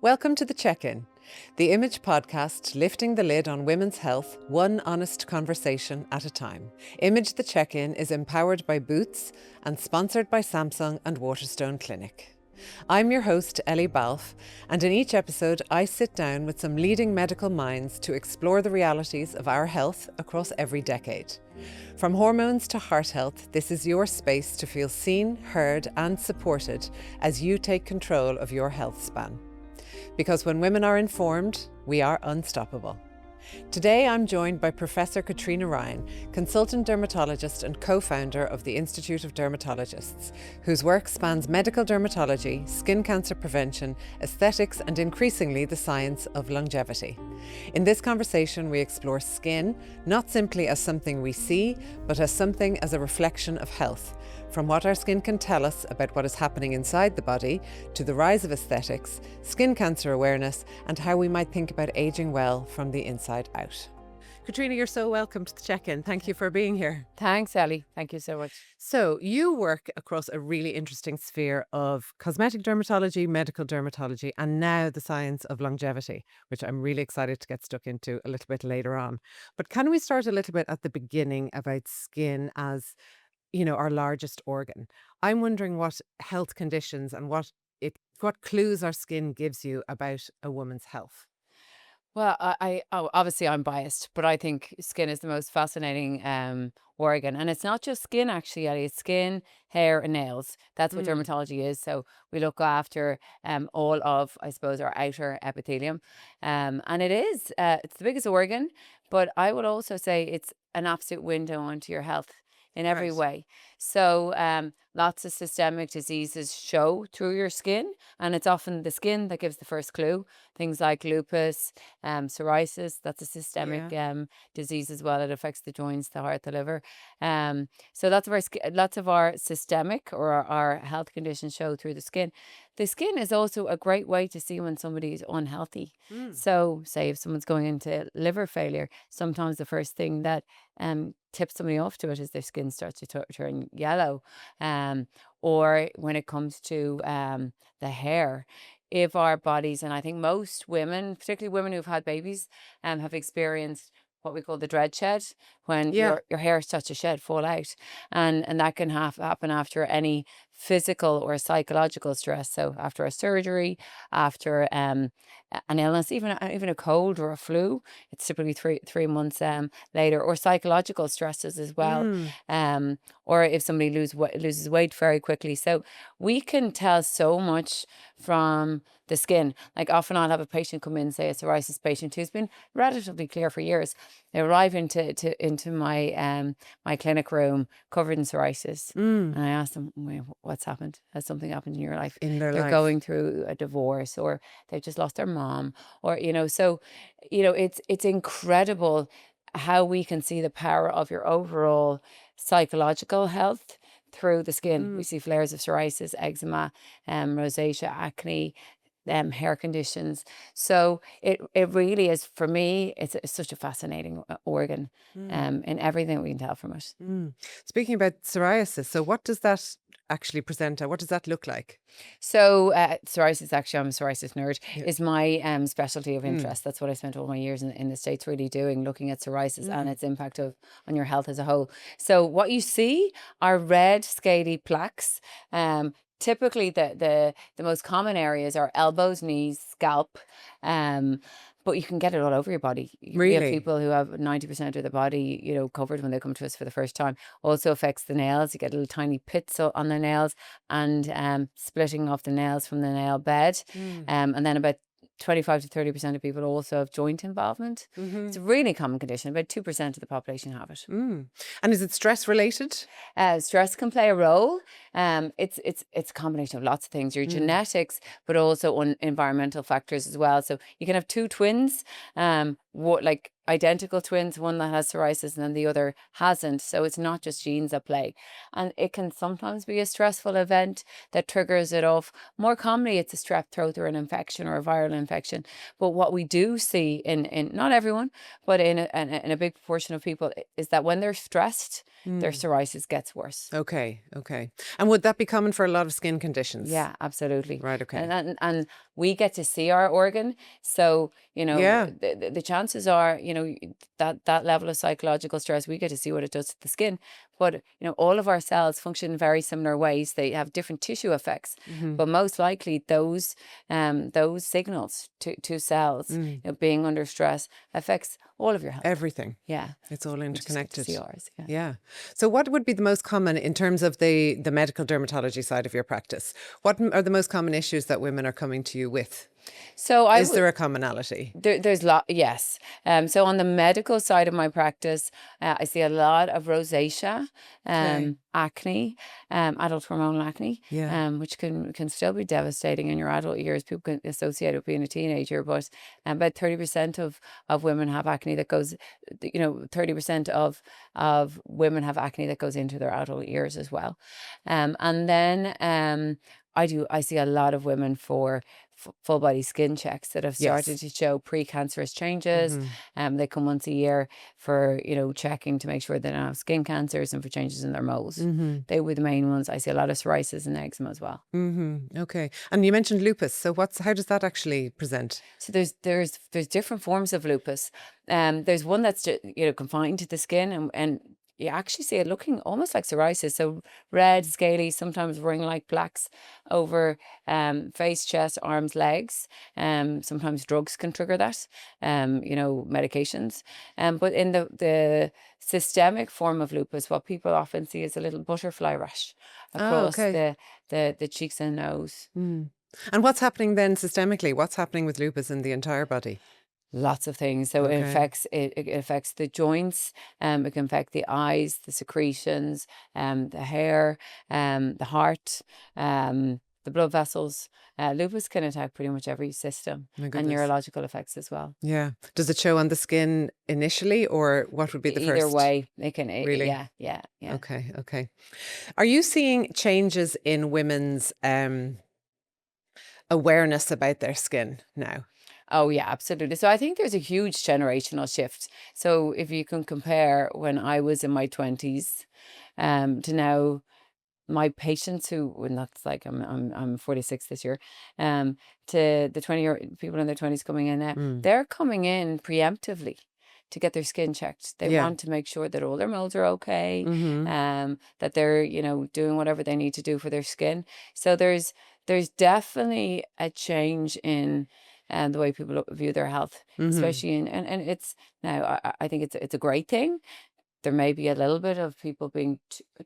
Welcome to The Check-In, the Image podcast lifting the lid on women's health, one honest conversation at a time. Image The Check-In is empowered by Boots and sponsored by Samsung and Waterstone Clinic. I'm your host, Ellie Balfe, and in each episode I sit down with some leading medical minds to explore the realities of our health across every decade. From hormones to heart health, this is your space to feel seen, heard and supported as you take control of your health span. Because when women are informed, we are unstoppable. Today I'm joined by Professor Caitriona Ryan, consultant dermatologist and co-founder of the Institute of Dermatologists, whose work spans medical dermatology, skin cancer prevention, aesthetics and increasingly the science of longevity. In this conversation we explore skin, not simply as something we see, but as something as a reflection of health. From what our skin can tell us about what is happening inside the body, to the rise of aesthetics, skin cancer awareness, and how we might think about aging well from the inside out. Caitriona, you're so welcome to The Check-In. Thank you for being here. Thanks, Ellie. Thank you so much. So you work across a really interesting sphere of cosmetic dermatology, medical dermatology, and now the science of longevity, which I'm really excited to get stuck into a little bit later on. But can we start a little bit at the beginning about skin as our largest organ? I'm wondering what health conditions and what clues our skin gives you about a woman's health. Well, obviously I'm biased, but I think skin is the most fascinating organ. And it's not just skin, actually, Ellie. It's skin, hair and nails. That's what dermatology is. So we look after all of, I suppose, our outer epithelium. And it's the biggest organ, but I would also say it's an absolute window onto your health in every Right. way. So lots of systemic diseases show through your skin, and it's often the skin that gives the first clue. Things like lupus, psoriasis, that's a systemic disease as well. It affects the joints, the heart, the liver. So lots of our systemic or our health conditions show through the skin. The skin is also a great way to see when somebody is unhealthy. So say if someone's going into liver failure, sometimes the first thing that tips somebody off to it is their skin starts to turn yellow. Or when it comes to the hair, if our bodies, and I think most women, particularly women who've had babies, have experienced what we call the dread shed, when your hair starts to shed, fall out. And that can happen after any physical or psychological stress. So after a surgery, after an illness, even a cold or a flu, it's typically three months later, or psychological stresses as well. Or if somebody loses weight very quickly. So we can tell so much from the skin. Like often I'll have a patient come in, say a psoriasis patient who's been relatively clear for years. They arrive into my my clinic room covered in psoriasis. And I ask them, what's happened? Has something happened in your life? In their They're life. going through a divorce, or they've just lost their mom, or so it's incredible how we can see the power of your overall psychological health through the skin. We see flares of psoriasis, eczema, rosacea, acne, hair conditions. So it really is, for me, it's such a fascinating organ in everything we can tell from it. Speaking about psoriasis, so what does that actually present? What does that look like? So psoriasis, actually, I'm a psoriasis nerd, is my specialty of interest. That's what I spent all my years in the States really doing, looking at psoriasis and its impact on your health as a whole. So what you see are red, scaly plaques. Typically, the most common areas are elbows, knees, scalp. But you can get it all over your body. We have Really? people who have 90% of the body, covered when they come to us for the first time. Also affects the nails. You get little tiny pits on the nails, and splitting off the nails from the nail bed. And then about 25 to 30% of people also have joint involvement. It's a really common condition. About 2% of the population have it. And is it stress related? Stress can play a role. It's a combination of lots of things. Your genetics, but also on environmental factors as well. So you can have two twins like identical twins, one that has psoriasis and then the other hasn't. So it's not just genes at play. And it can sometimes be a stressful event that triggers it off. More commonly, it's a strep throat or an infection or a viral infection. But what we do see in not everyone, but in a big proportion of people, is that when they're stressed, their psoriasis gets worse. Okay. And would that be common for a lot of skin conditions? Yeah, absolutely. Right, okay. And we get to see our organ. So, Yeah. the chances are, that level of psychological stress, we get to see what it does to the skin. But, all of our cells function in very similar ways. They have different tissue effects. But most likely those signals to cells, being under stress affects all of your health. Everything. Yeah. It's all We just get to interconnected. see ours. Yeah. Yeah. So what would be the most common in terms of the medical dermatology side of your practice? What are the most common issues that women are coming to you with? So Is there a commonality? There's yes. So on the medical side of my practice, I see a lot of rosacea, acne, adult hormonal acne, which can still be devastating in your adult years. People can associate it with being a teenager, but about 30% of women have acne that goes, 30% of women have acne that goes into their adult years as well. And then I see a lot of women for full body skin checks that have started to show precancerous changes. They come once a year for, checking to make sure they don't have skin cancers and for changes in their moles. They were the main ones. I see a lot of psoriasis and eczema as well. Okay. And you mentioned lupus. So how does that actually present? So there's different forms of lupus. There's one that's confined to the skin, and you actually see it looking almost like psoriasis. So red, scaly, sometimes ring-like plaques over face, chest, arms, legs. Sometimes drugs can trigger that, medications. But in the systemic form of lupus, what people often see is a little butterfly rash across the cheeks and nose. And what's happening then systemically? What's happening with lupus in the entire body? Lots of things. So it affects the joints. It can affect the eyes, the secretions, the hair, the heart, the blood vessels. Lupus can attack pretty much every system, and neurological effects as well. Yeah. Does it show on the skin initially, or what would be the first? Either way, it can. Really? Yeah. Okay. Are you seeing changes in women's awareness about their skin now? Oh, yeah, absolutely. So I think there's a huge generational shift. So if you can compare when I was in my 20s to now, my patients and that's like I'm 46 this year, to the people in their 20s coming in now, they're coming in preemptively to get their skin checked. They want to make sure that all their moles are okay, that they're, doing whatever they need to do for their skin. So there's definitely a change in the way people view their health, especially and it's now I think it's a great thing. There may be a little bit of people being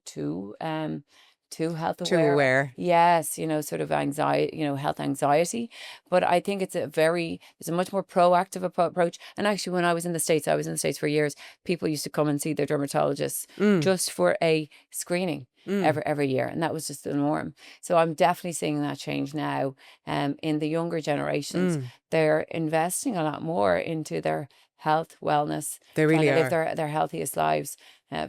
too health aware. Too aware. Yes, sort of anxiety, health anxiety. But I think it's a much more proactive approach. And actually, when I was in the States for years, people used to come and see their dermatologists just for a screening every year. And that was just the norm. So I'm definitely seeing that change now. In the younger generations, they're investing a lot more into their health, wellness. They really trying to are. live their healthiest lives.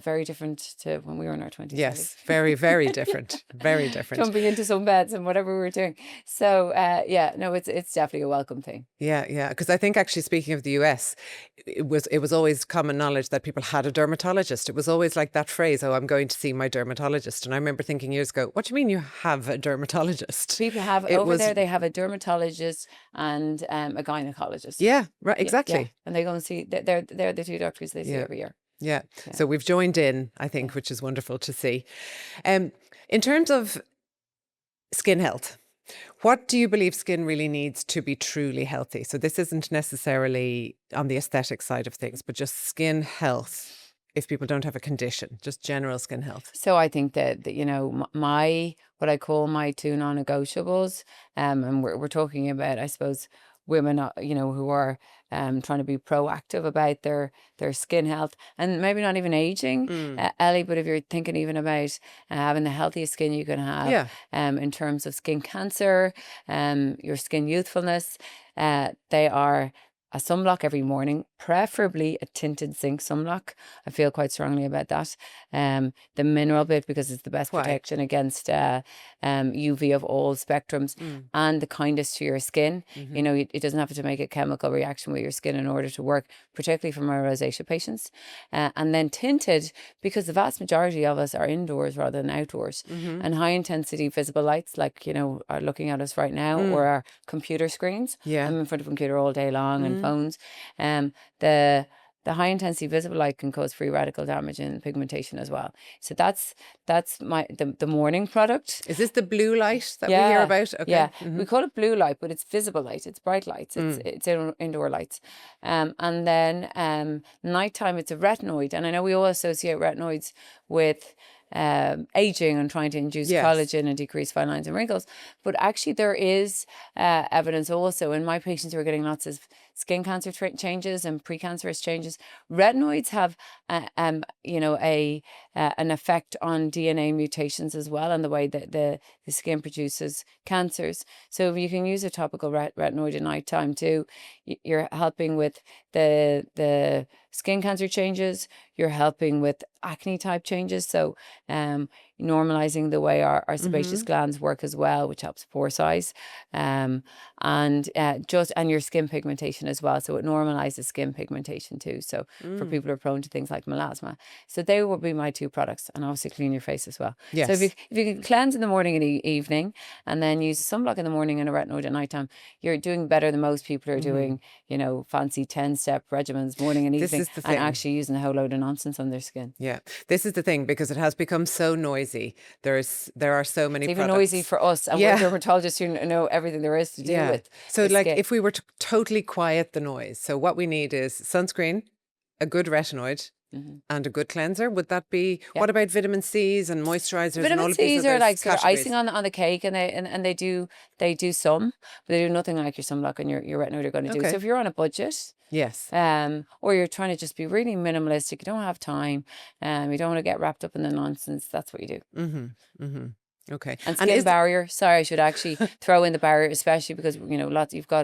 Very different to when we were in our 20s. Yes, very, very different. Very different. Jumping into some beds and whatever we were doing. So, it's definitely a welcome thing. Yeah. Because I think actually, speaking of the US, it was always common knowledge that people had a dermatologist. It was always like that phrase, "Oh, I'm going to see my dermatologist." And I remember thinking years ago, "What do you mean you have a dermatologist?" People have there. They have a dermatologist and a gynecologist. Yeah, right. Exactly. Yeah. And they go and see. They're the two doctors they see every year. Yeah. So we've joined in, I think, which is wonderful to see. In terms of skin health, what do you believe skin really needs to be truly healthy? So this isn't necessarily on the aesthetic side of things, but just skin health. If people don't have a condition, just general skin health. So I think that what I call my two non-negotiables, and we're talking about, I suppose, women, who are trying to be proactive about their skin health and maybe not even aging, Ellie, but if you're thinking even about having the healthiest skin you can have, in terms of skin cancer, your skin youthfulness, they are a sunblock every morning preferably a tinted zinc sunblock. I feel quite strongly about that. The mineral bit, because it's the best Why? protection against UV of all spectrums and the kindest to your skin. You know, it doesn't have to make a chemical reaction with your skin in order to work, particularly for my rosacea patients. And then tinted, because the vast majority of us are indoors rather than outdoors. And high intensity visible lights, like, you know, are looking at us right now, or our computer screens. Yeah. I'm in front of a computer all day long and phones. The high intensity visible light can cause free radical damage and pigmentation as well. So that's the morning product. Is this the blue light that we hear about? Okay. Yeah, we call it blue light, but it's visible light. It's bright lights. It's indoor lights. And then nighttime, it's a retinoid. And I know we all associate retinoids with aging and trying to induce collagen and decrease fine lines and wrinkles. But actually there is evidence also in my patients who are getting lots of skin cancer changes and precancerous changes. Retinoids have, you know, an effect on DNA mutations as well, and the way that the skin produces cancers. So if you can use a topical retinoid at night time too, you're helping with the skin cancer changes. You're helping with acne type changes. So normalizing the way our sebaceous glands work as well, which helps pore size, and your skin pigmentation as well. So it normalizes skin pigmentation too. So for people who are prone to things like melasma. So they would be my two products, and obviously clean your face as well. Yes. So if you can cleanse in the morning and evening, and then use sunblock in the morning and a retinoid at nighttime, you're doing better than most people who are doing, you know, fancy 10-step regimens morning and evening, and actually using a whole load of nonsense on their skin. Yeah, this is the thing, because it has become so noisy. There are so many It's even products. noisy for us, and we're dermatologists who know everything there is to deal with. So like skin. if we were to totally quiet the noise, so what we need is sunscreen, a good retinoid, and a good cleanser. Would that be? What about vitamin C's and moisturizers? Vitamin and all C's of these are other like sort of categories? icing on the cake, and they do some, but they do nothing like your sunblock and your retinoid are going to do. So if you're on a budget, yes, or you're trying to just be really minimalistic, you don't have time, you don't want to get wrapped up in the nonsense, that's what you do. Okay. And skin barrier. Sorry, I should actually throw in the barrier, especially because, you know, lots of people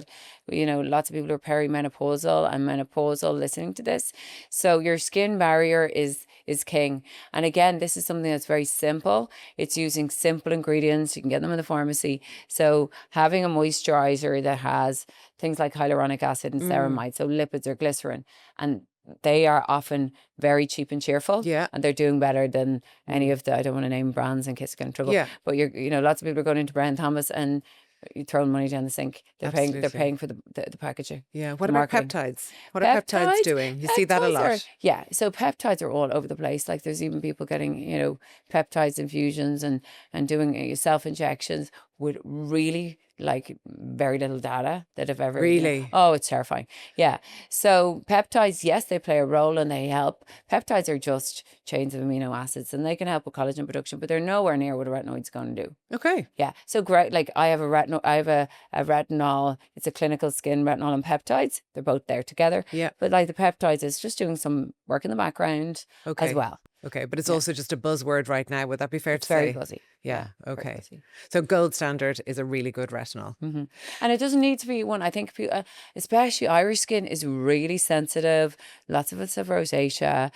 who are perimenopausal and menopausal listening to this. So your skin barrier is king. And again, this is something that's very simple. It's using simple ingredients. You can get them in the pharmacy. So having a moisturizer that has things like hyaluronic acid and ceramide, so lipids or glycerin, and they are often very cheap and cheerful, and they're doing better than any of the, I don't want to name brands in case I get in trouble, but lots of people are going into Brown Thomas and you're throwing money down the sink. They're paying for the packaging. Yeah. What about peptides? What are peptides doing? You see that a lot. So peptides are all over the place. Like there's even people getting, you know, peptides infusions and doing self-injections with really like very little data that have ever Really? Oh, it's terrifying. Yeah. So peptides, yes, they play a role and they help. Peptides are just chains of amino acids, and they can help with collagen production, but they're nowhere near what a retinoid's going to do. Okay. Yeah. So great. Like I have a retinol. It's a clinical skin retinol and peptides. They're both there together. Yeah. But like the peptides is just doing some work in the background as well. Okay, but it's also just a buzzword right now. Would that be fair to say? Very buzzy. Yeah, okay. So gold standard is a really good retinol. And it doesn't need to be one. I think people, especially Irish skin is really sensitive. Lots of us have rosacea.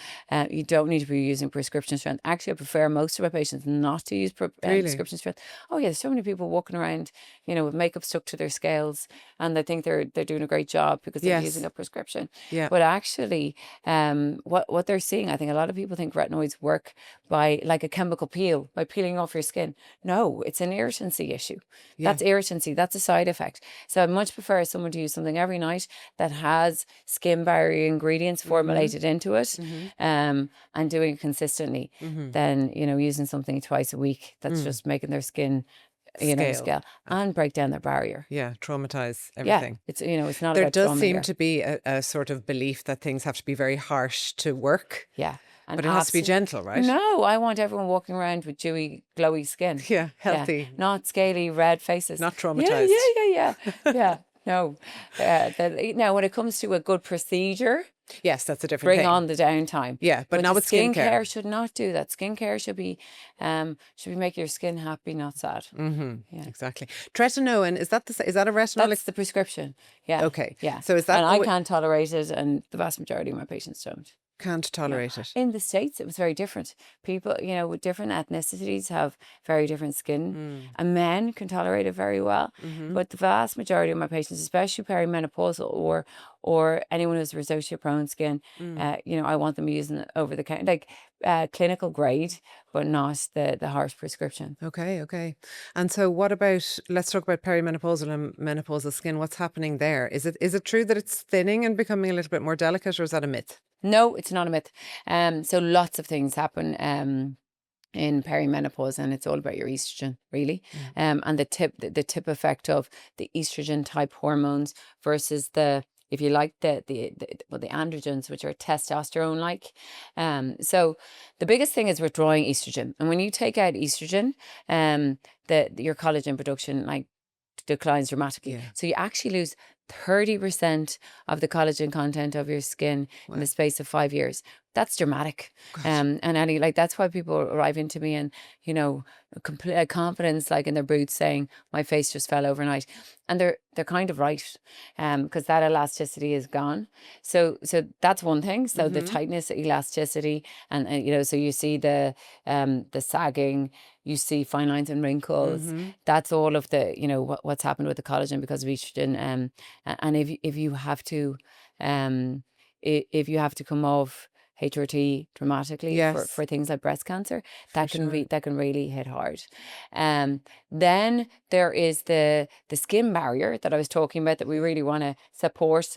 You don't need to be using prescription strength. Actually, I prefer most of my patients not to use prescription strength. Oh yeah, there's so many people walking around, you know, with makeup stuck to their scales, and they think they're doing a great job because they're using a prescription. Yeah. But actually, what they're seeing, I think a lot of people think retinoids work by like a chemical peel, by peeling off your skin. No, it's an irritancy issue. That's irritancy. That's a side effect. So I much prefer someone to use something every night that has skin barrier ingredients formulated into it, and doing it consistently, than, you know, using something twice a week that's just making their skin, you know, scale and break down their barrier. Yeah, traumatize everything. Yeah, it's, you know, it's not there about does trauma seem here. to be a sort of belief that things have to be very harsh to work. Yeah. But it has to be gentle, right? No, I want everyone walking around with dewy, glowy skin. Yeah, healthy. Yeah. Not scaly, red faces. Not traumatized. Yeah. No. Now, when it comes to a good procedure, Yes, that's a different bring thing. on the downtime. Yeah, but But not the with skincare. skincare should not do that. Skincare should be making your skin happy, not sad. Yeah. Exactly. Tretinoin, is that a retinol? That's the prescription. Yeah. Okay. Yeah. So is that And I can't tolerate it, and the vast majority of my patients don't. can't No. tolerate it? In the States, it was very different. People, with different ethnicities have very different skin. And men can tolerate it very well. But the vast majority of my patients, especially perimenopausal or anyone who's rosacea prone skin, I want them using it over the counter, like clinical grade, but not the harsh prescription. Okay. And so let's talk about perimenopausal and menopausal skin. What's happening there? Is it true that it's thinning and becoming a little bit more delicate, or is that a myth? No, it's not a myth. So lots of things happen in perimenopause, and it's all about your estrogen, really. And the tip effect of the estrogen type hormones versus if you like the androgens, which are testosterone like. So the biggest thing is withdrawing estrogen, and when you take out estrogen, your collagen production declines dramatically. Yeah. So you actually lose 30% of the collagen content of your skin in the space of 5 years. That's dramatic. And Ellie, that's why people arrive into me and, complete confidence, in their boots, saying my face just fell overnight. And they're kind of right, because that elasticity is gone. So that's one thing. So the tightness, elasticity, and so you see the sagging, you see fine lines and wrinkles. That's all of the what's happened with the collagen because of estrogen. And if you have to if you have to come off HRT dramatically for things like breast cancer, that can really hit hard. Then there is the skin barrier that I was talking about that we really want to support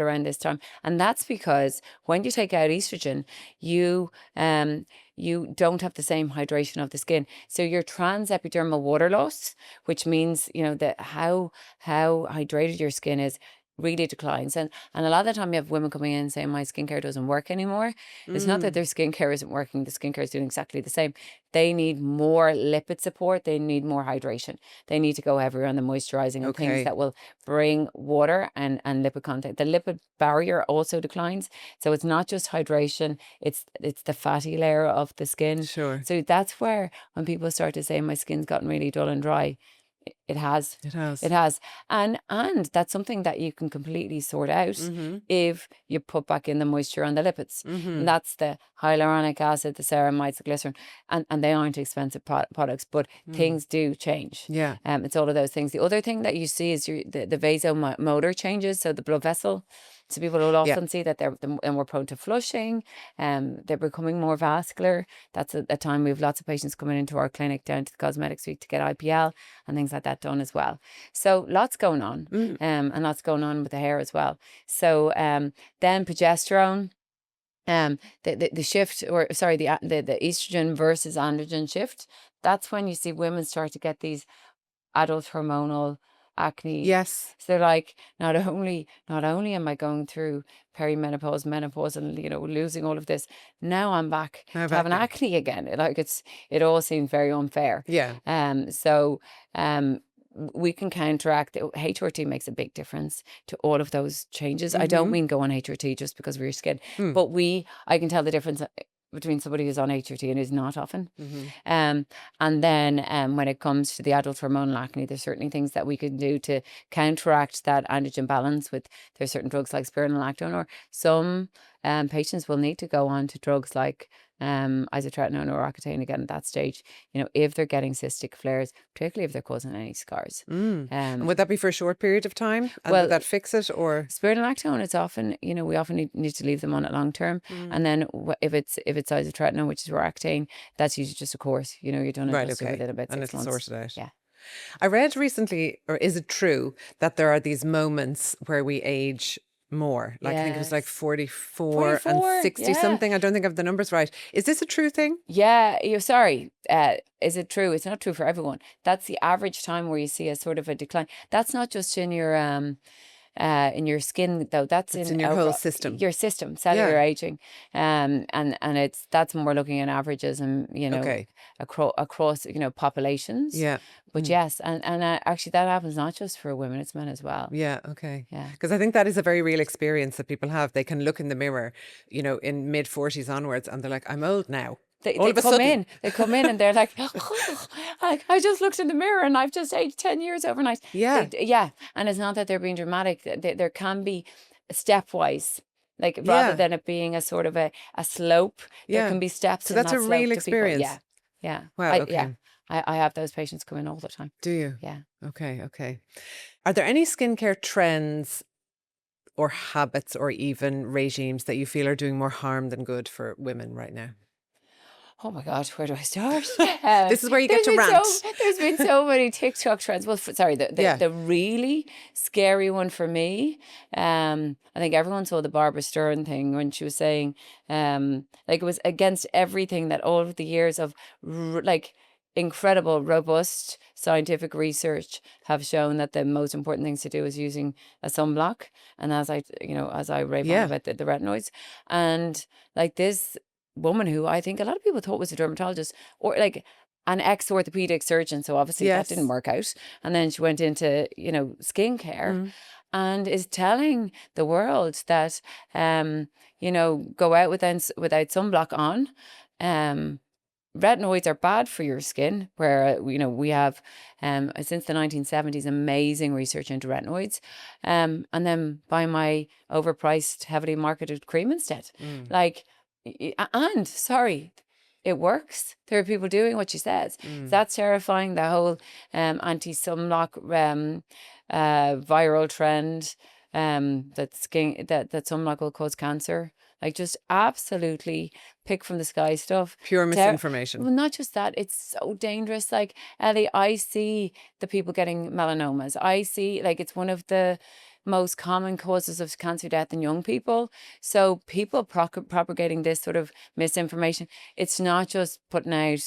around this time, and that's because when you take out estrogen, you don't have the same hydration of the skin. So your transepidermal water loss, which means that how hydrated your skin is, really declines. And a lot of the time you have women coming in saying my skincare doesn't work anymore. It's not that their skincare isn't working, the skincare is doing exactly the same. They need more lipid support, they need more hydration. They need to go heavier on the moisturizing and things that will bring water and lipid content. The lipid barrier also declines. So it's not just hydration, it's the fatty layer of the skin. Sure. So that's where when people start to say my skin's gotten really dull and dry, it has. And that's something that you can completely sort out if you put back in the moisture on the lipids. And that's the hyaluronic acid, the ceramides, the glycerin, and they aren't expensive products, but things do change. Yeah. It's all of those things. The other thing that you see is the vasomotor changes, so the blood vessel. So people will often see that they're more prone to flushing, they're becoming more vascular. That's a time we have lots of patients coming into our clinic down to the cosmetic suite to get IPL and things like that done as well. So lots going on, and lots going on with the hair as well. So then progesterone. The shift, or sorry, the estrogen versus androgen shift. That's when you see women start to get these adult hormonal acne. Yes. So they're like, not only am I going through perimenopause, menopause, and losing all of this, now I'm back to having acne again. It all seems very unfair. Yeah. So we can counteract. HRT makes a big difference to all of those changes. I don't mean go on HRT just because of your skin, but I can tell the difference between somebody who's on HRT and who's not often. And then when it comes to the adult hormonal acne, there's certainly things that we can do to counteract that androgen balance there's certain drugs like spironolactone, or some patients will need to go on to drugs like isotretinoin or Accutane again at that stage, if they're getting cystic flares, particularly if they're causing any scars. And would that be for a short period of time? And would that fix it, or? Spironolactone, it's often, we often need to leave them on it long term. And then if it's isotretinoin, which is Accutane, that's usually just a course. You're done it just within about 6 months. And it'll sort it out. Yeah. I read recently, or is it true, that there are these moments where we age more? I think it was like 44 and 60 something. I don't think I have the numbers right. Is this a true thing? Yeah, you're sorry. Is it true? It's not true for everyone. That's the average time where you see a sort of a decline. That's not just in your in your skin, though. That's It's in in your whole system. your system, cellular Yeah. aging. And that's more looking at averages and, Okay. across, populations. Yeah. But yes, and actually that happens not just for women, it's men as well. Yeah, okay. Yeah. Because I think that is a very real experience that people have. They can look in the mirror, in mid-40s onwards, and they're like, I'm old now. All of a sudden. They come in and they're like, oh, I just looked in the mirror and I've just aged 10 years overnight. Yeah. Yeah. And it's not that they're being dramatic. There can be stepwise, like rather Yeah. than it being a sort of a slope, there Yeah. can be steps So in that's that a slope real to people. experience. Yeah. Yeah. Wow, okay. I have those patients come in all the time. Do you? Yeah. Okay. Are there any skincare trends or habits or even regimes that you feel are doing more harm than good for women right now? Oh my God, where do I start? This is where you get to rant. There's been so many TikTok trends. Well, sorry, Yeah. the really scary one for me, I think everyone saw the Barbara Stern thing when she was saying, like it was against everything that all of the years of like incredible, robust scientific research have shown that the most important things to do is using a sunblock. And as I rave on Yeah. about the retinoids, and like this woman who I think a lot of people thought was a dermatologist or like an ex-orthopedic surgeon. So obviously that didn't Yes. work out. And then she went into, skincare and is telling the world that, go out without sunblock on. Retinoids are bad for your skin, where we have since the 1970s amazing research into retinoids, and then buy my overpriced, heavily marketed cream instead. Like, and sorry, it works. There are people doing what she says. So that's terrifying. The whole anti-sunblock viral trend, that sunblock will cause cancer. Like just absolutely pick from the sky stuff. Pure misinformation. Well, not just that, it's so dangerous. Like, Ellie, I see the people getting melanomas. I see, like, it's one of the most common causes of cancer death in young people. So people propagating this sort of misinformation, it's not just putting out,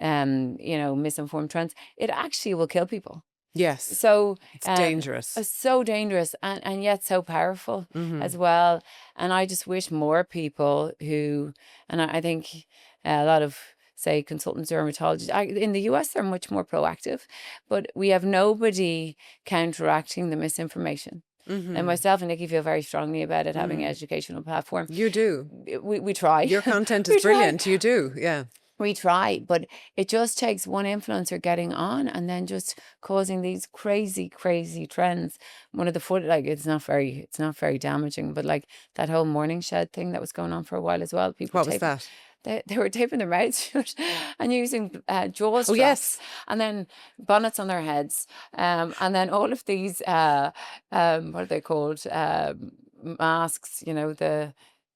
misinformed trends. It actually will kill people. Yes. So it's dangerous. So dangerous and yet so powerful as well. And I just wish more people who, and I think a lot of, say, consultants, dermatologists, in the US, they're much more proactive, but we have nobody counteracting the misinformation. And myself and Nikki feel very strongly about it, having an educational platform. You do. We try. Your content is brilliant. You do. Yeah. We try, but it just takes one influencer getting on and then just causing these crazy, crazy trends. One of the it's not very damaging, but like that whole morning shed thing that was going on for a while as well. People What was that? They were taping their mouths shut and using jaw straps. Oh, yes. And then bonnets on their heads. And then all of these, what are they called? Masks,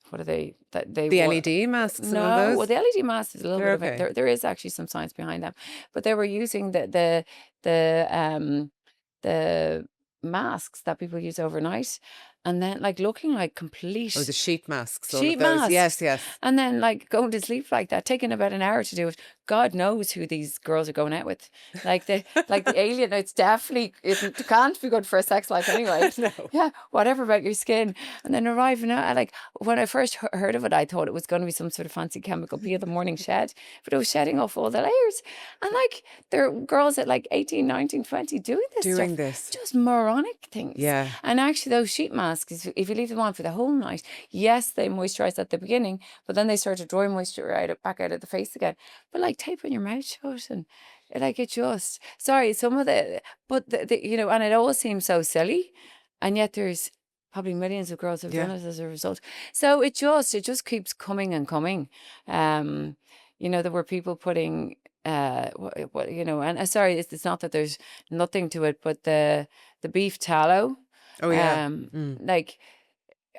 what are they? The LED masks and all No, those? well, the LED mask is a little They're bit of okay. it. There is actually some science behind them, but they were using the masks that people use overnight, and then like looking like complete Oh, the sheet masks. All sheet of those. masks. Yes. And then like going to sleep like that, taking about an hour to do it. God knows who these girls are going out with. Like the alien, it can't be good for a sex life anyway. No. Yeah, whatever about your skin. And then arriving out, like when I first heard of it, I thought it was going to be some sort of fancy chemical peel, the morning shed, but it was shedding off all the layers. And like there are girls at like 18, 19, 20 doing this. Just moronic things. Yeah. And actually those sheet masks, if you leave them on for the whole night, yes, they moisturize at the beginning, but then they start to draw moisture back out of the face again. But like taping your mouth shut and like it just, sorry, some of but and it all seems so silly. And yet there's probably millions of girls who've done it as a result. So it just keeps coming and coming. There were people putting, and sorry, it's not that there's nothing to it, but the beef tallow. Oh, yeah. Like,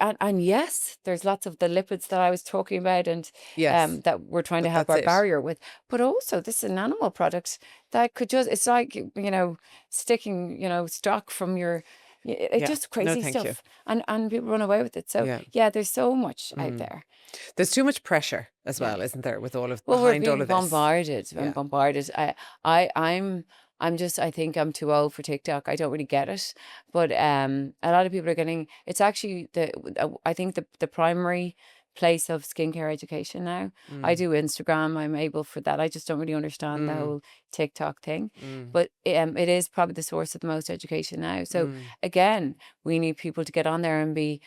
and yes, there's lots of the lipids that I was talking about and Yes. that we're trying to help our barrier with. But also this is an animal product that could it's like, sticking, stock from your, it's just crazy stuff. And people run away with it. So yeah, there's so much out there. There's too much pressure as well, isn't there, with all of Well, behind we're all being of this? bombarded. I'm I think I'm too old for TikTok. I don't really get it. But a lot of people are getting, it's actually I think the primary place of skincare education now. I do Instagram. I'm able for that. I just don't really understand the whole TikTok thing. But it is probably the source of the most education now. So again, we need people to get on there and be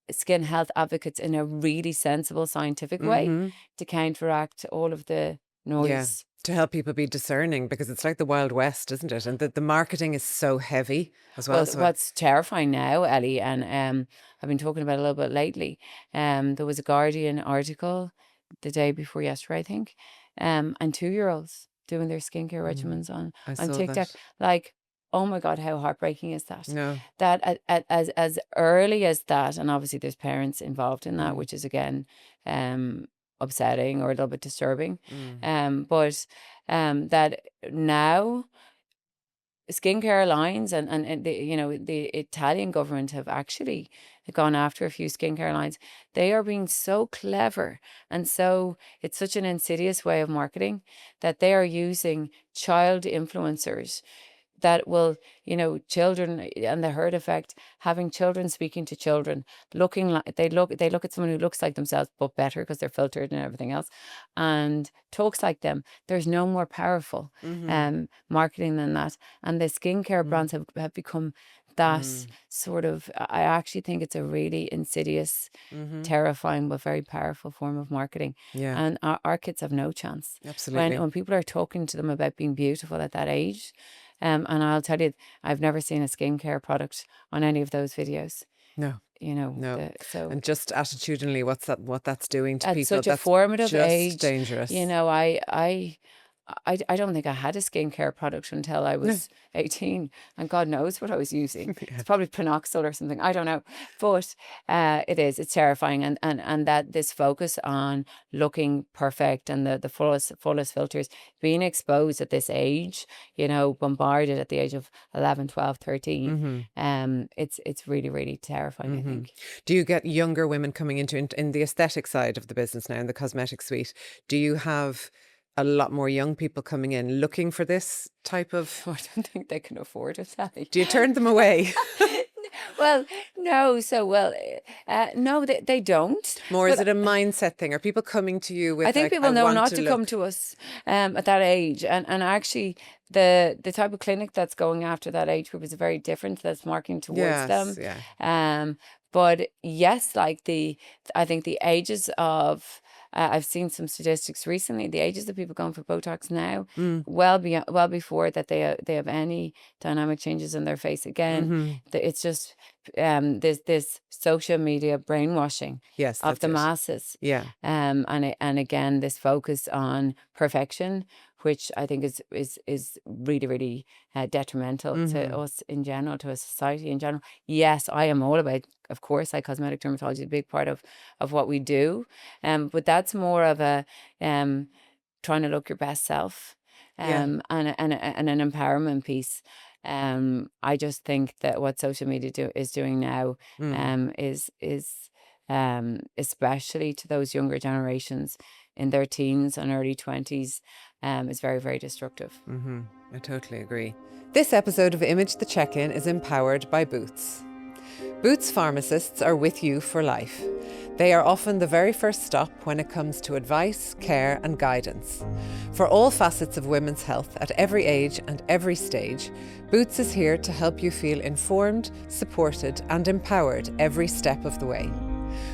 skin health advocates in a really sensible, scientific way to counteract all of the noise. To help people be discerning, because it's like the Wild West, isn't it? And the marketing is so heavy as well. Well, So what's terrifying now, Ellie, and I've been talking about it a little bit lately. There was a Guardian article the day before yesterday, I think, and 2-year-olds doing their skincare regimens I on saw TikTok. that. Like, oh my God, how heartbreaking is that? No. That as early as that, and obviously there's parents involved in that, which is again upsetting or a little bit disturbing. But that now skincare lines and the Italian government have actually gone after a few skincare lines. They are being so clever, and so it's such an insidious way of marketing that they are using child influencers that will, children and the herd effect, having children speaking to children, looking like they look at someone who looks like themselves but better because they're filtered and everything else, and talks like them. There's no more powerful marketing than that. And the skincare brands have become that sort of, I actually think it's a really insidious, terrifying but very powerful form of marketing. Yeah. And our kids have no chance. Absolutely. When people are talking to them about being beautiful at that age, and I'll tell you, I've never seen a skincare product on any of those videos. No. No. So And just attitudinally, what that's doing to at people, such a that's formative just age, dangerous. I don't think I had a skincare product until I was 18, and God knows what I was using. It's probably Panoxyl or something. I don't know. But it's terrifying. And that this focus on looking perfect and the fullest filters being exposed at this age, bombarded at the age of 11, 12, 13. It's really, really terrifying, I think. Do you get younger women coming into in the aesthetic side of the business now, in the cosmetic suite? Do you have a lot more young people coming in looking for this type of... I don't think they can afford it, Sally. Do you turn them away? Well, no. No, they don't. More, is it a mindset thing? Are people coming to you with, I think like, people I know want not to to look... come to us at that age, and actually the type of clinic that's going after that age group is very different. That's marketing towards them. Yeah. But yes, I think the ages of I've seen some statistics recently. The ages of people going for Botox now, well before that they have any dynamic changes in their face again. It's just this social media brainwashing Yes, of that's the it. masses. Yeah. And again, this focus on perfection, which I think is really, really detrimental to us in general, to a society in general. Yes, I am all about, of course, cosmetic dermatology is a big part of what we do. But that's more of a trying to look your best self, and an empowerment piece. I just think that what social media is doing now, is especially to those younger generations in their teens and early 20s, is very, very destructive. I totally agree. This episode of Image the Check-In is empowered by Boots. Boots pharmacists are with you for life. They are often the very first stop when it comes to advice, care and guidance. For all facets of women's health at every age and every stage, Boots is here to help you feel informed, supported and empowered every step of the way.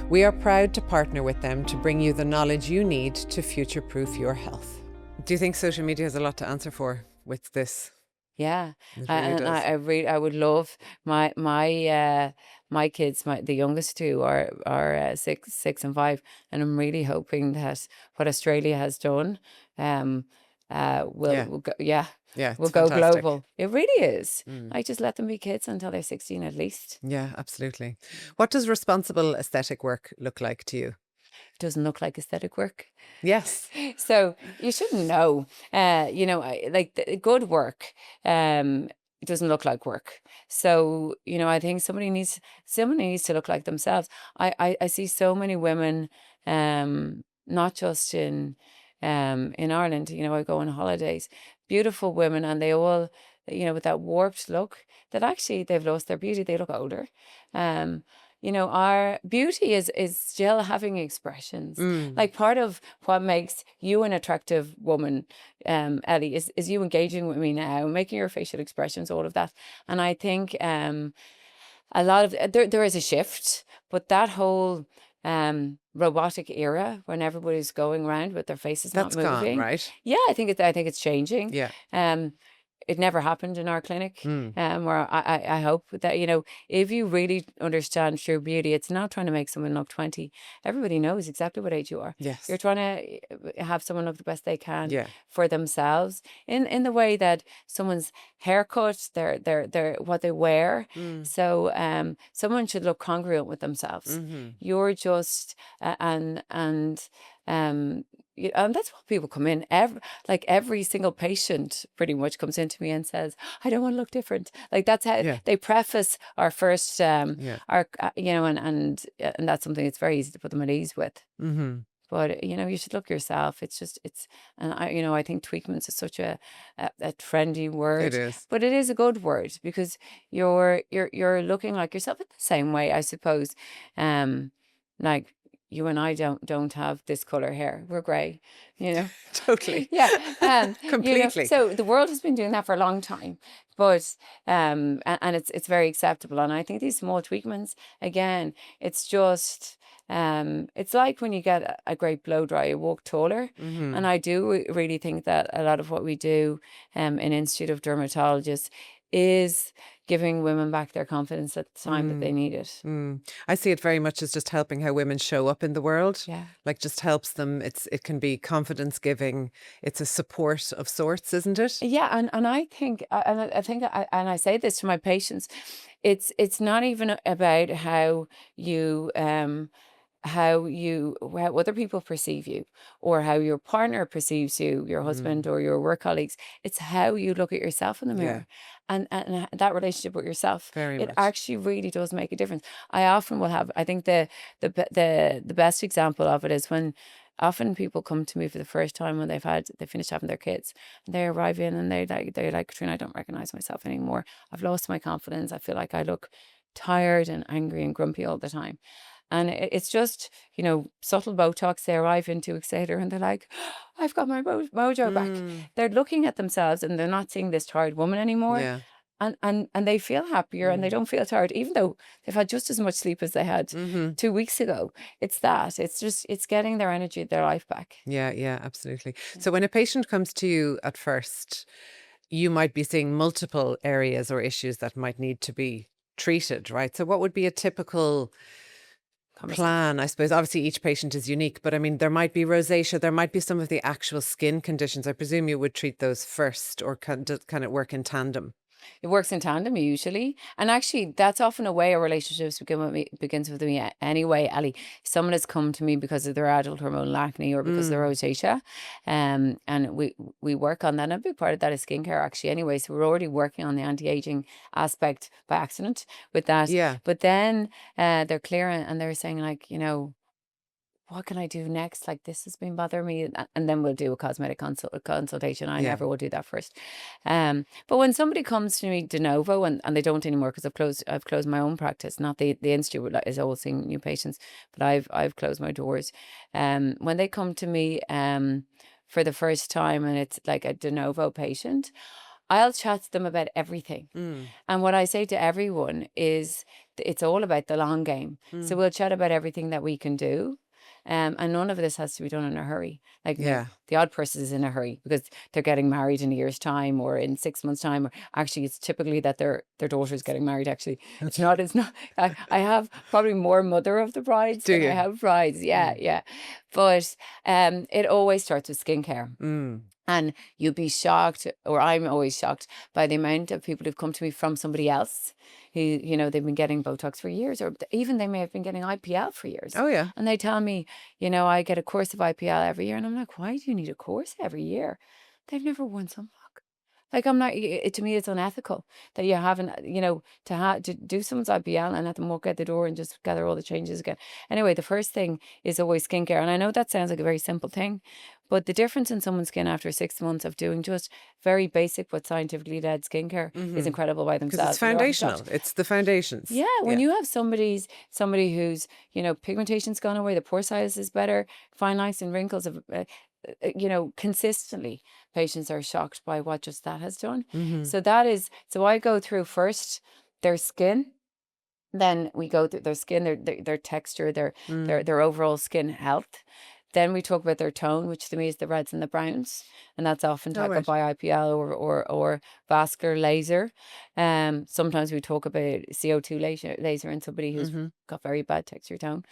We are proud to partner with them to bring you the knowledge you need to future-proof your health. Do you think social media has a lot to answer for with this? Yeah, It really does. I would love my kids, the youngest two are 6 and 5, and I'm really hoping that what Australia has done, will go, Yeah, will it's go fantastic. global. It really is. I just let them be kids until they're 16 at least. Yeah, absolutely. What does responsible aesthetic work look like to you? Doesn't look like aesthetic work. Yes. So you shouldn't know. Like the good work, it doesn't look like work. So I think somebody needs to look like themselves. I see so many women, not just in Ireland. I go on holidays, beautiful women, and they all, with that warped look, that actually they've lost their beauty. They look older. Um, our beauty is still having expressions. Like, part of what makes you an attractive woman, Ellie, is you engaging with me now, making your facial expressions, all of that. And I think a lot of there is a shift, but that whole robotic era when everybody's going around with their faces not That's gone, moving. right? Yeah, I think it's changing. Yeah. It never happened in our clinic. Mm. Where I hope that, if you really understand true beauty, it's not trying to make someone look 20. Everybody knows exactly what age you are. Yes. You're trying to have someone look the best they can Yeah. for themselves, in the way that someone's haircut, their what they wear. So someone should look congruent with themselves. You're just and that's what people come in. Every single patient pretty much comes into me and says, "I don't want to look different." Like, that's how Yeah. they preface our first Yeah. our and that's something it's very easy to put them at ease with. Mm-hmm. But you should look yourself. And I think treatments is such a trendy It word, is. but it is a good word, because you're looking like yourself in the same way, I suppose. Like, you and I don't have this color hair. We're grey, you know. Totally. Yeah. Completely. So the world has been doing that for a long time, but and it's very acceptable. And I think these small treatments, again, it's just it's like when you get a great blow dry, you walk taller. And I do really think that a lot of what we do in Institute of Dermatologists is giving women back their confidence at the time that they need it. I see it very much as just helping how women show up in the world. Yeah. Like, just helps them. It can be confidence giving. It's a support of sorts, isn't it? Yeah, and I think, and I say this to my patients, it's not even about how other people perceive you, or how your partner perceives you, your husband or your work colleagues. It's how you look at yourself in the Yeah. mirror, and that relationship with yourself. Very It much. actually really does make a difference. I often will have, I think the best example of it is when often people come to me for the first time when they finished having their kids, and they arrive in and they're like, "Caitriona, I don't recognize myself anymore. I've lost my confidence. I feel like I look tired and angry and grumpy all the time." And it's just, subtle Botox. They arrive in 2 weeks later and they're like, "I've got my mojo back." They're looking at themselves and they're not seeing this tired woman anymore. Yeah. And they feel happier, and they don't feel tired, even though they've had just as much sleep as they had 2 weeks ago. It's getting their energy, their life back. Yeah. Yeah. Absolutely. So when a patient comes to you at first, you might be seeing multiple areas or issues that might need to be treated, right? So what would be a typical plan? I suppose obviously each patient is unique, but I mean, there might be rosacea, there might be some of the actual skin conditions. I presume you would treat those first, or can it work in tandem? It works in tandem usually. And actually, that's often a way a relationship begins with me anyway, Ellie. Someone has come to me because of their adult hormonal acne, or because of their rosacea. And we work on that. And a big part of that is skincare, actually, anyway. So we're already working on the anti-aging aspect by accident with that. Yeah. But then they're clear, and they're saying, like, what can I do next? Like, this has been bothering me. And then we'll do a cosmetic consultation. I Yeah. never will do that first. But when somebody comes to me de novo, and they don't anymore, because I've closed my own practice, not the institute is always seeing new patients, but I've closed my doors. When they come to me for the first time, and it's like a de novo patient, I'll chat to them about everything. And what I say to everyone is, it's all about the long game. So we'll chat about everything that we can do. And none of this has to be done in a hurry. Like, Yeah. the odd person is in a hurry because they're getting married in a year's time, or in 6 months' time. Or actually, it's typically that their daughter's getting married. Actually, it's not. I have probably more mother of the brides Do than I you? have brides. Yeah, yeah. But it always starts with skincare. And you'd be shocked, or I'm always shocked, by the amount of people who've come to me from somebody else who, they've been getting Botox for years, or even they may have been getting IPL for years. Oh yeah. And they tell me, I get a course of IPL every year. And I'm like, why do you need a course every year? They've never worn sunblock. Like, I'm not, to me, it's unethical that you haven't, to do someone's IPL and let them walk out the door and just gather all the changes again. Anyway, the first thing is always skincare. And I know that sounds like a very simple thing, but the difference in someone's skin after 6 months of doing just very basic but scientifically led skincare is incredible by Because it's themselves. And they're often shocked. foundational. It's the foundations. Yeah, when you have somebody who's, pigmentation's gone away, the pore size is better, fine lines and wrinkles have, consistently, patients are shocked by what just that has done. So I go through first their skin, then we go through their skin, their texture, their overall skin health. Then we talk about their tone, which to me is the reds and the browns, and that's often tackled by IPL or vascular laser. Sometimes we talk about CO2 laser in somebody who's got very bad texture tone.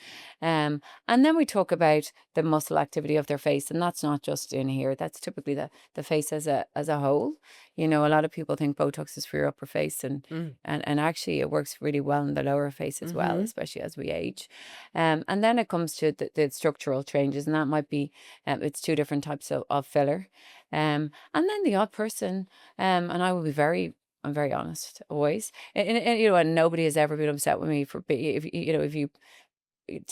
And then we talk about the muscle activity of their face, and that's not just in here. That's typically the face as a whole. A lot of people think Botox is for your upper face, and actually it works really well in the lower face as well, especially as we age. And then it comes to the structural changes, and that might be it's two different types of filler. And then the odd person, and I will be I'm very honest always, and nobody has ever been upset with me for if you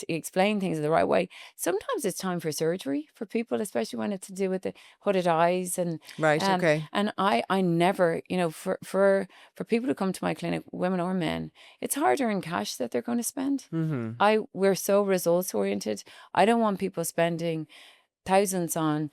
explain things the right way. Sometimes it's time for surgery for people, especially when it's to do with the hooded eyes and Right, okay. And I never, for people who come to my clinic, women or men, it's harder in cash that they're going to spend. We're so results oriented. I don't want people spending thousands on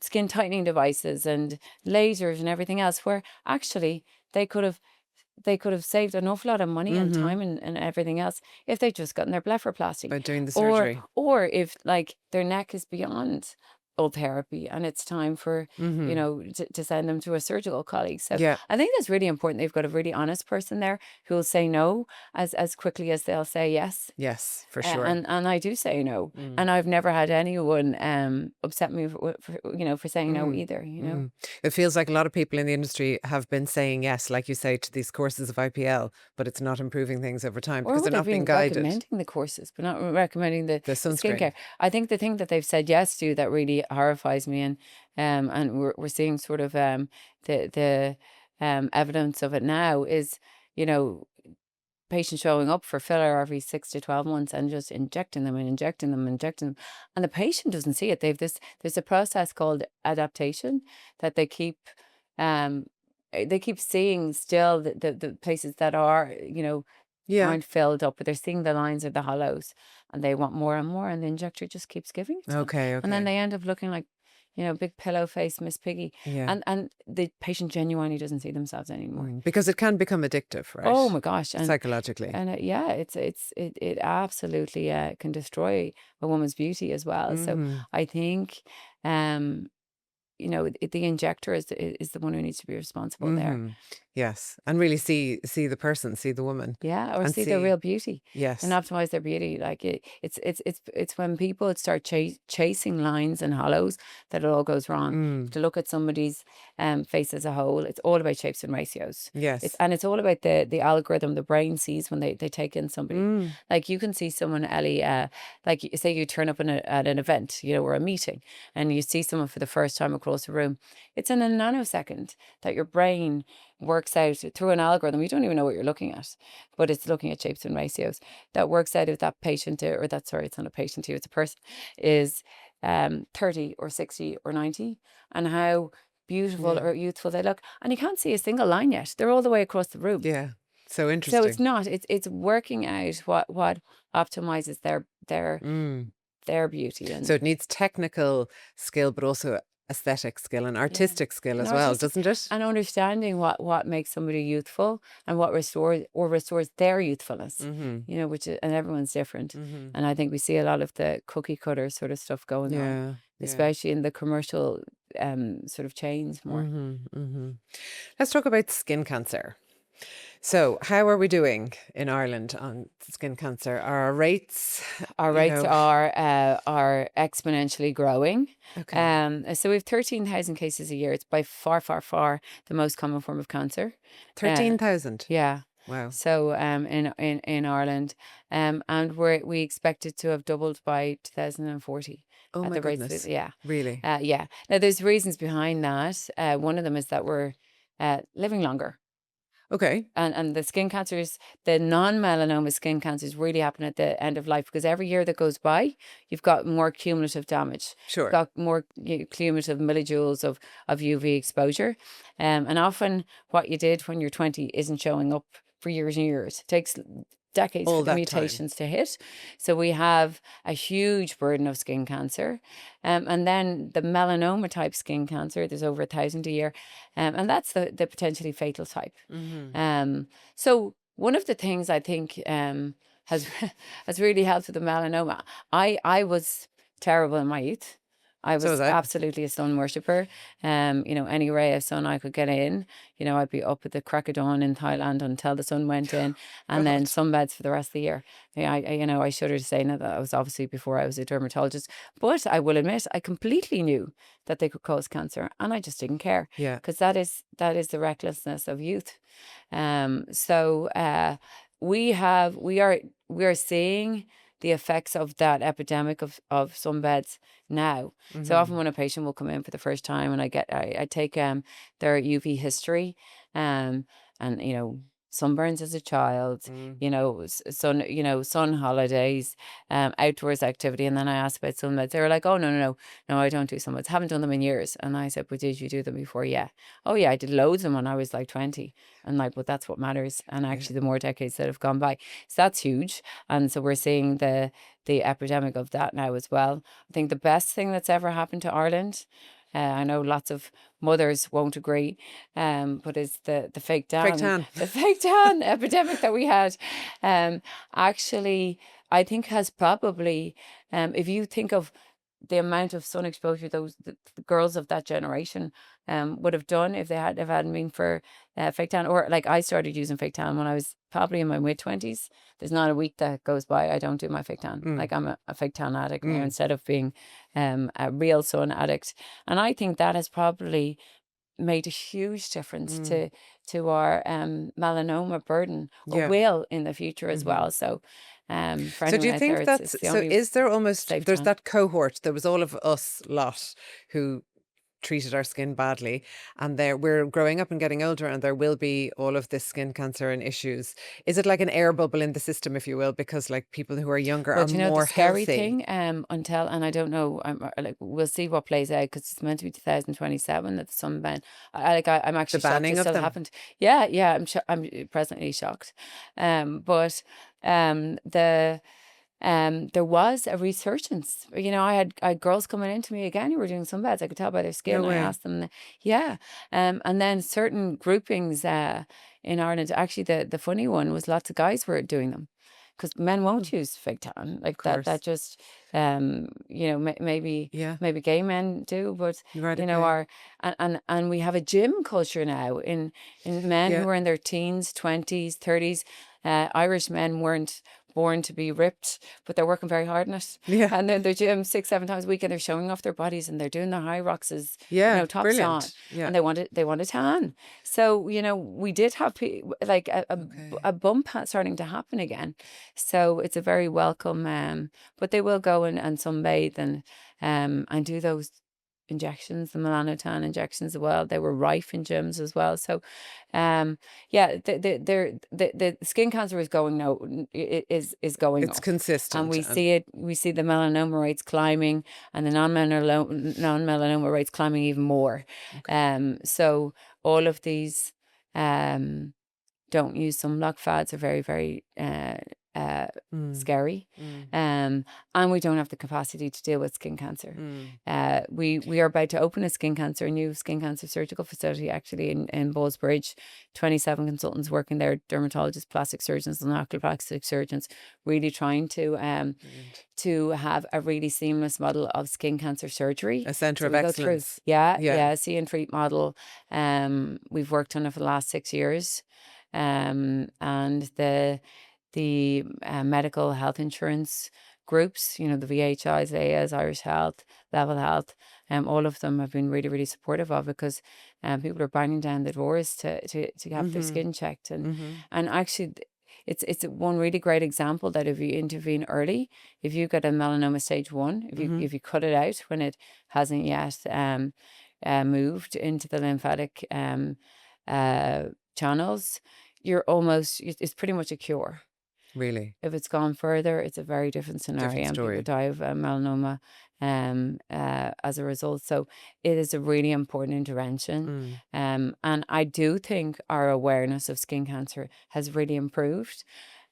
skin tightening devices and lasers and everything else, where actually they could have saved an awful lot of money and time and everything else if they just gotten their blepharoplasty. By doing the surgery. Or if like their neck is beyond all therapy and it's time for, to send them to a surgical colleague. So I think that's really important. They've got a really honest person there who will say no as quickly as they'll say yes. Yes, for sure. And I do say no. And I've never had anyone upset me for saying no either, It feels like a lot of people in the industry have been saying yes, like you say, to these courses of IPL, but it's not improving things over time because they're not being guided. Recommending the courses, but not recommending the sunscreen. skincare. I think the thing that they've said yes to that really horrifies me, and we're seeing sort of the evidence of it now is, patients showing up for filler every 6 to 12 months and just injecting them and injecting them and injecting them. And the patient doesn't see it. There's a process called adaptation that they keep seeing still the places that are, aren't filled up, but they're seeing the lines or the hollows and they want more and more, and the injector just keeps giving it to them. Okay. And then they end up looking like, big pillow face Miss Piggy. Yeah. And the patient genuinely doesn't see themselves anymore. Because it can become addictive, right? Oh my gosh. And psychologically. And it absolutely can destroy a woman's beauty as well. So I think, the injector is the one who needs to be responsible there. Yes. And really see the person, see the woman. Yeah, or see their real beauty. Yes. And optimize their beauty. Like it's when people start chasing lines and hollows that it all goes wrong. To look at somebody's face as a whole, it's all about shapes and ratios. Yes. It's all about the algorithm the brain sees when they take in somebody. Like you can see someone, Ellie, like say you turn up at an event, or a meeting, and you see someone for the first time across the room. It's in a nanosecond that your brain works out through an algorithm. You don't even know what you're looking at, but it's looking at shapes and ratios that works out if that patient, it's not a patient here, it's a person, is 30 or 60 or 90, and how beautiful or youthful they look. And you can't see a single line yet. They're all the way across the room. Yeah. So interesting. So it's not, it's working out what optimizes their beauty. And so it needs technical skill, but also aesthetic skill and artistic skill as well, doesn't it? And understanding what makes somebody youthful and what restores their youthfulness, which is, and everyone's different. And I think we see a lot of the cookie cutter sort of stuff going on, especially in the commercial sort of chains more. Let's talk about skin cancer. So how are we doing in Ireland on skin cancer? Are our rates? Our rates are exponentially growing. Okay. So we have 13,000 cases a year. It's by far, far, far the most common form of cancer. 13,000? Yeah. Wow. So in Ireland, and we expect it to have doubled by 2040. Oh my goodness. Yeah. Really? Yeah. Now there's reasons behind that. One of them is that we're living longer. Okay. And the skin cancers, the non-melanoma skin cancers really happen at the end of life, because every year that goes by, you've got more cumulative damage. Sure. You've got more cumulative millijoules of UV exposure. And often what you did when you're 20 isn't showing up for years and years. It takes decades All for the that time. mutations to hit. So we have a huge burden of skin cancer. And then the melanoma type skin cancer, there's over 1,000 a year. And that's the potentially fatal type. So one of the things I think has has really helped with the melanoma, I was terrible in my youth. I So was was I. absolutely a sun worshipper. Any ray of sun I could get in, I'd be up at the crack of dawn in Thailand until the sun went in, and then God. sunbeds for the rest of the year. I shudder to say now that was obviously before I was a dermatologist, but I will admit I completely knew that they could cause cancer, and I just didn't care, Yeah. because that is the recklessness of youth. So we are seeing the effects of that epidemic of sunbeds now. So often when a patient will come in for the first time, and I take their UV history, and sunburns as a child, sun holidays, outdoors activity, and then I asked about sunbeds. They were like, "Oh, no, I don't do sunbeds. Haven't done them in years." And I said, "But did you do them before?" "Yeah." "Oh yeah, I did loads of them when I was like 20." And like, but that's what matters. And actually, the more decades that have gone by, so that's huge. And so we're seeing the epidemic of that now as well. I think the best thing that's ever happened to Ireland, I know lots of mothers won't agree, but it's the fake tan, the fake tan epidemic that we had. Actually, I think has probably, if you think of the amount of sun exposure the girls of that generation would have done if it hadn't been for fake tan. Or like, I started using fake tan when I was probably in my mid-20s. There's not a week that goes by I don't do my fake tan. Like, I'm a fake tan addict now instead of being a real sun addict. And I think that has probably made a huge difference to our melanoma burden, or Yeah. will in the future as well. So for So do you anyone out there, think it's that's, the so only is there almost, safe there's tan. that cohort, there was all of us lot who treated our skin badly, and we're growing up and getting older, and there will be all of this skin cancer and issues. Is it like an air bubble in the system, if you will, because like people who are younger Well, are do you know the more scary healthy? thing? And I don't know. Like, we'll see what plays out, because it's meant to be 2027 that the sunban. I'm The actually shocked banning it of still them. happened. Yeah. I'm presently shocked. But there was a resurgence. I had girls coming into me again who were doing sunbeds. I could tell by their skin. No I way. asked them, yeah. And then certain groupings in Ireland. Actually, the funny one was lots of guys were doing them, because men won't use fake tan like that. Course. That just maybe Yeah. maybe gay men do, but Right. Okay. our and we have a gym culture now in men Yeah. who are in their teens, 20s, 30s. Irish men weren't born to be ripped, but they're working very hard in it. Yeah. And then they're gym 6, 7 times a week, and they're showing off their bodies, and they're doing their high rocks as Yeah. tops on, Brilliant. Yeah. and they want a tan. So we did have like a bump starting to happen again. So it's a very welcome. But they will go and sunbathe and do those injections, the melanotan injections as well. They were rife in gyms as well. So the skin cancer is going is going It's up. consistent. And we see the melanoma rates climbing, and the non-melanoma rates climbing even more. So all of these don't use sunblock fads are very, very scary. And we don't have the capacity to deal with skin cancer. We are about to open a new skin cancer surgical facility, actually, in Ballsbridge. 27 consultants working there, dermatologists, plastic surgeons, and oculoplastic surgeons, really trying to have a really seamless model of skin cancer surgery. A centre of we go through, excellence. see and treat model. We've worked on it for the last 6 years. And the medical health insurance groups, the VHIs, AAs, Irish Health, Level Health, all of them have been really, really supportive of it, because people are banging down the doors to have their skin checked. And actually, it's one really great example that if you intervene early, if you get a melanoma stage 1, if you cut it out when it hasn't yet moved into the lymphatic channels, it's pretty much a cure. Really? If it's gone further, it's a very different scenario, Different and people story. die of melanoma as a result. So it is a really important intervention. And I do think our awareness of skin cancer has really improved.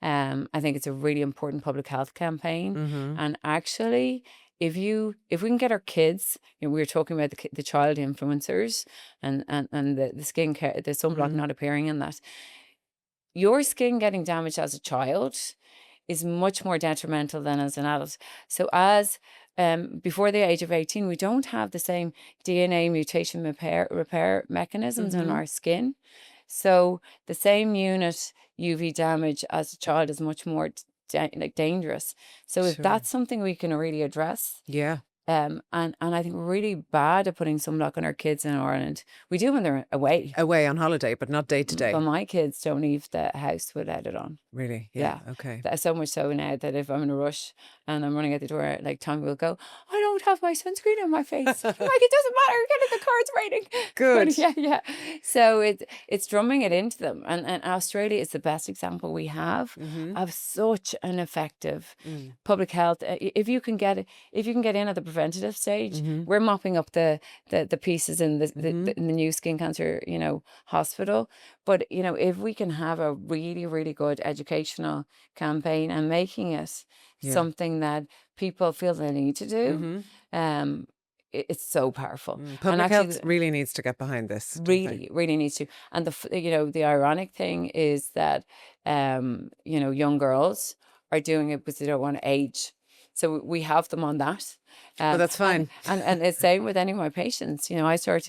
I think it's a really important public health campaign. And actually, if we can get our kids, we were talking about the child influencers and the skin care, the sunblock not appearing in that. Your skin getting damaged as a child is much more detrimental than as an adult. So before the age of 18, we don't have the same DNA mutation repair mechanisms in our skin. So the same unit UV damage as a child is much more dangerous. So if that's something we can really address, Yeah. and I think we're really bad at putting sunblock on our kids in Ireland. We do when they're away. Away on holiday, but not day to But day. my kids don't leave the house without it on. Really? Yeah. Okay. So much so now that if I'm in a rush and I'm running out the door, like Tommy will go, I don't have my sunscreen on my face. I'm like, it doesn't matter. Get in the car, it's raining. Good. Yeah. So it's drumming it into them. And Australia is the best example we have of such an effective public health. If you can get in at the preventative stage, we're mopping up the pieces in the new skin cancer, hospital. But, if we can have a really, really good educational campaign and making it something that people feel they need to do, it's so powerful. Public health really needs to get behind this. Really, really needs to. And the ironic thing is that, young girls are doing it because they don't want to age. So we have them on that. But that's fine. And it's same with any of my patients. I start,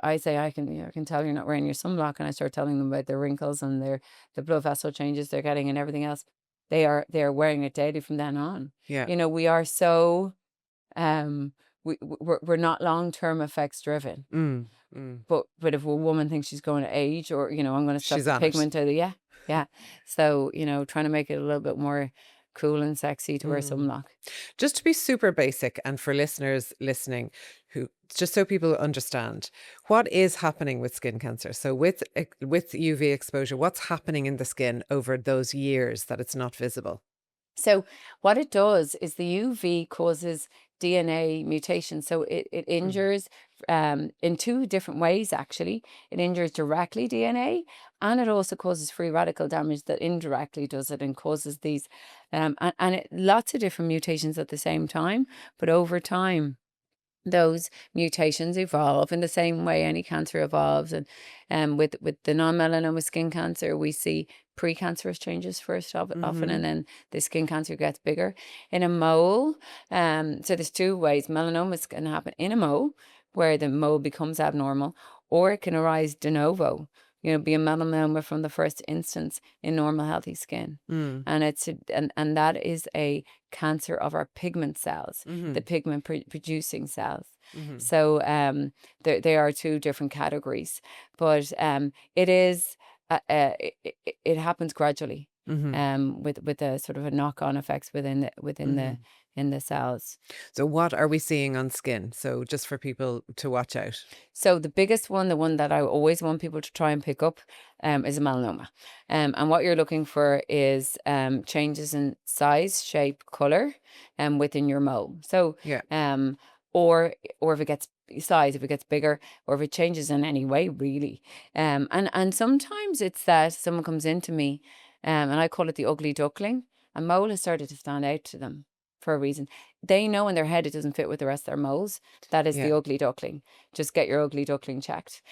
I say, I can tell you're not wearing your sunblock, and I start telling them about their wrinkles and the blood vessel changes they're getting and everything else. They are wearing it daily from then on. Yeah. We are so, we're not long-term effects driven. But if a woman thinks she's going to age, or I'm going to suck the pigment out of yeah. So trying to make it a little bit more cool and sexy to wear sunblock. Just to be super basic, and for listeners listening, just so people understand, what is happening with skin cancer? So with UV exposure, what's happening in the skin over those years that it's not visible? So what it does is the UV causes DNA mutation. So it injures in two different ways, actually. It injures directly DNA, and it also causes free radical damage that indirectly does it and causes these, lots of different mutations at the same time. But over time, those mutations evolve in the same way any cancer evolves. And with the non-melanoma skin cancer, we see precancerous changes first often, and then the skin cancer gets bigger. In a mole, so there's two ways. Melanomas can happen in a mole, where the mole becomes abnormal, or it can arise de novo, be a melanoma from the first instance in normal healthy skin. And and that is a cancer of our pigment cells, the pigment producing cells. So there are two different categories, but it is it happens gradually, with a sort of a knock-on effects within the cells. So what are we seeing on skin? So just for people to watch out. So the biggest one, the one that I always want people to try and pick up, is a melanoma. And what you're looking for is changes in size, shape, color, within your mole. So Yeah. or if it gets size, if it gets bigger, or if it changes in any way, really. And sometimes it's that someone comes into me, and I call it the ugly duckling. A mole has started to stand out to them for a reason. They know in their head it doesn't fit with the rest of their moles. That is the ugly duckling. Just get your ugly duckling checked.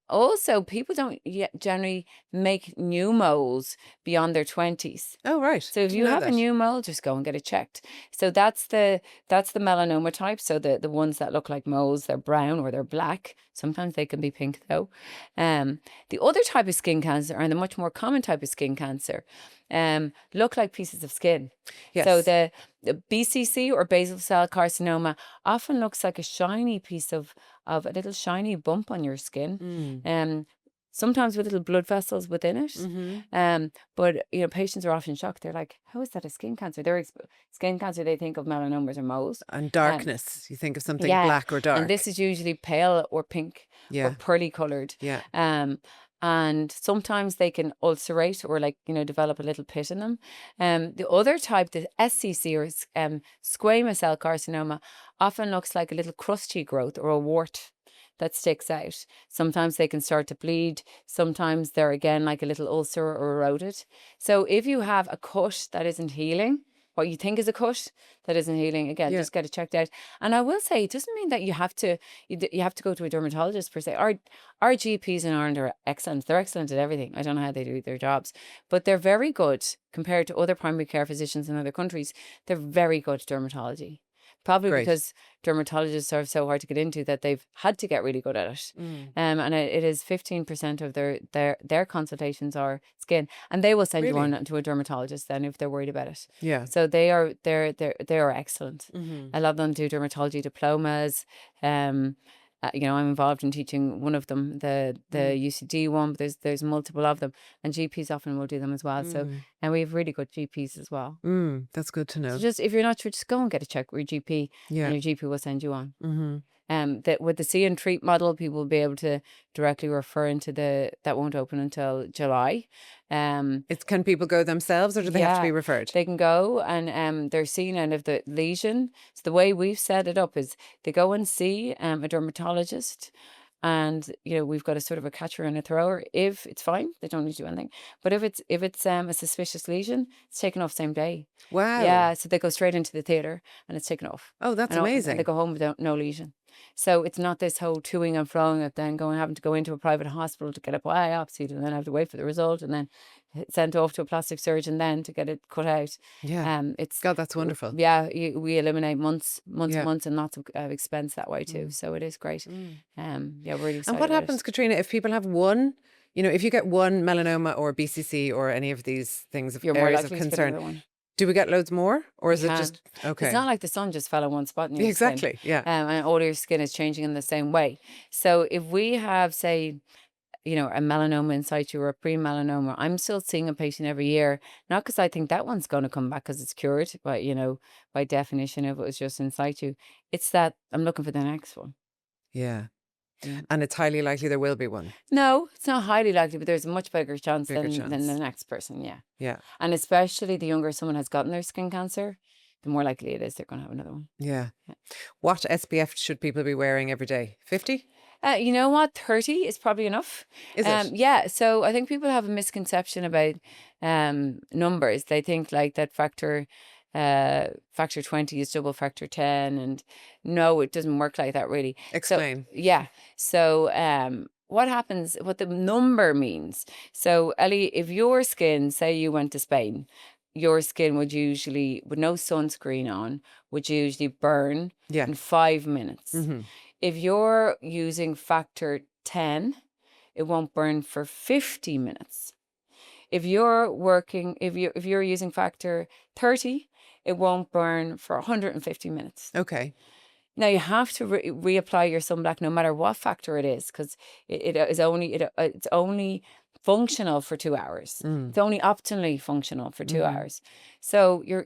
Also, people don't generally make new moles beyond their 20s. Oh, right. So if you have a new mole, just go and get it checked. So that's the melanoma type. So the ones that look like moles, they're brown or they're black. Sometimes they can be pink though. The other type of skin cancer, and the much more common type of skin cancer, look like pieces of skin. Yes. So the BCC, or basal cell carcinoma, often looks like a shiny piece of a little shiny bump on your skin. sometimes with little blood vessels within it. But patients are often shocked. They're like, "How is that a skin cancer?" Skin cancer, they think of melanomas or moles. And darkness. You think of something Yeah, black or dark. and this is usually pale or pink or pearly coloured. Yeah. And sometimes they can ulcerate or develop a little pit in them. The other type, the SCC or squamous cell carcinoma, often looks like a little crusty growth or a wart that sticks out. Sometimes they can start to bleed. Sometimes they're again like a little ulcer or eroded. So if you have a cut that isn't healing, what you think is a cut that isn't healing, again, just get it checked out. And I will say, it doesn't mean that you have to go to a dermatologist per se. Our GPs in Ireland are excellent. They're excellent at everything. I don't know how they do their jobs, but they're very good compared to other primary care physicians in other countries. They're very good at dermatology. Probably because dermatologists are so hard to get into that they've had to get really good at it. And it is 15% of their consultations are skin, and they will send you on to a dermatologist then if they're worried about it. Yeah. So they are excellent. A lot of them do dermatology diplomas. I'm involved in teaching one of them, the UCD one, but there's multiple of them, and GPs often will do them as well. So, and we have really good GPs as well. That's good to know. So just if you're not sure, just go and get a check with your GP, and your GP will send you on. With the see and treat model, people will be able to directly refer into that won't open until July. Can people go themselves, or do they have to be referred? They can go and they're seen out of the lesion. So the way we've set it up is they go and see a dermatologist. And we've got a sort of a catcher and a thrower. If it's fine, they don't need to do anything. But if it's a suspicious lesion, it's taken off same day. Wow. Yeah, so they go straight into the theatre and it's taken off. Oh, that's amazing. And they go home without no lesion. So it's not this whole toing and froing of then having to go into a private hospital to get a biopsy and then have to wait for the result and then sent off to a plastic surgeon then to get it cut out. Yeah. God, that's wonderful. Yeah, we eliminate months and lots of expense that way too. So it is great. Yeah, we're really excited. And what happens, Caitriona, if people have one? If you get one melanoma or BCC or any of these things, you're areas more of likely to get concern, another one. Do we get loads more, or is it just okay? It's not like the sun just fell on one spot in your exactly. skin. Yeah. And all your skin is changing in the same way. So if we have, say, a melanoma in situ or a pre-melanoma, I'm still seeing a patient every year, not because I think that one's going to come back because it's cured, but by definition, if it was just in situ, it's that I'm looking for the next one. Yeah. And it's highly likely there will be one. No, it's not highly likely, but there's a much bigger chance than the next person. Yeah. Yeah. And especially the younger someone has gotten their skin cancer, the more likely it is they're going to have another one. Yeah. What SPF should people be wearing every day? 50? You know what? 30 is probably enough. Is it? Yeah. So I think people have a misconception about numbers. They think like that factor 20 is double factor 10, and no, it doesn't work like that really. Explain. So what happens, what the number means. So Ellie, if your skin, say you went to Spain, your skin would usually, with no sunscreen on, would usually burn in 5 minutes. If you're using factor 10, it won't burn for 50 minutes. If you're using factor 30, it won't burn for 150 minutes. Okay. Now you have to reapply your sunblock no matter what factor it is, because it's only functional for 2 hours. It's only optimally functional for 2 hours. So you're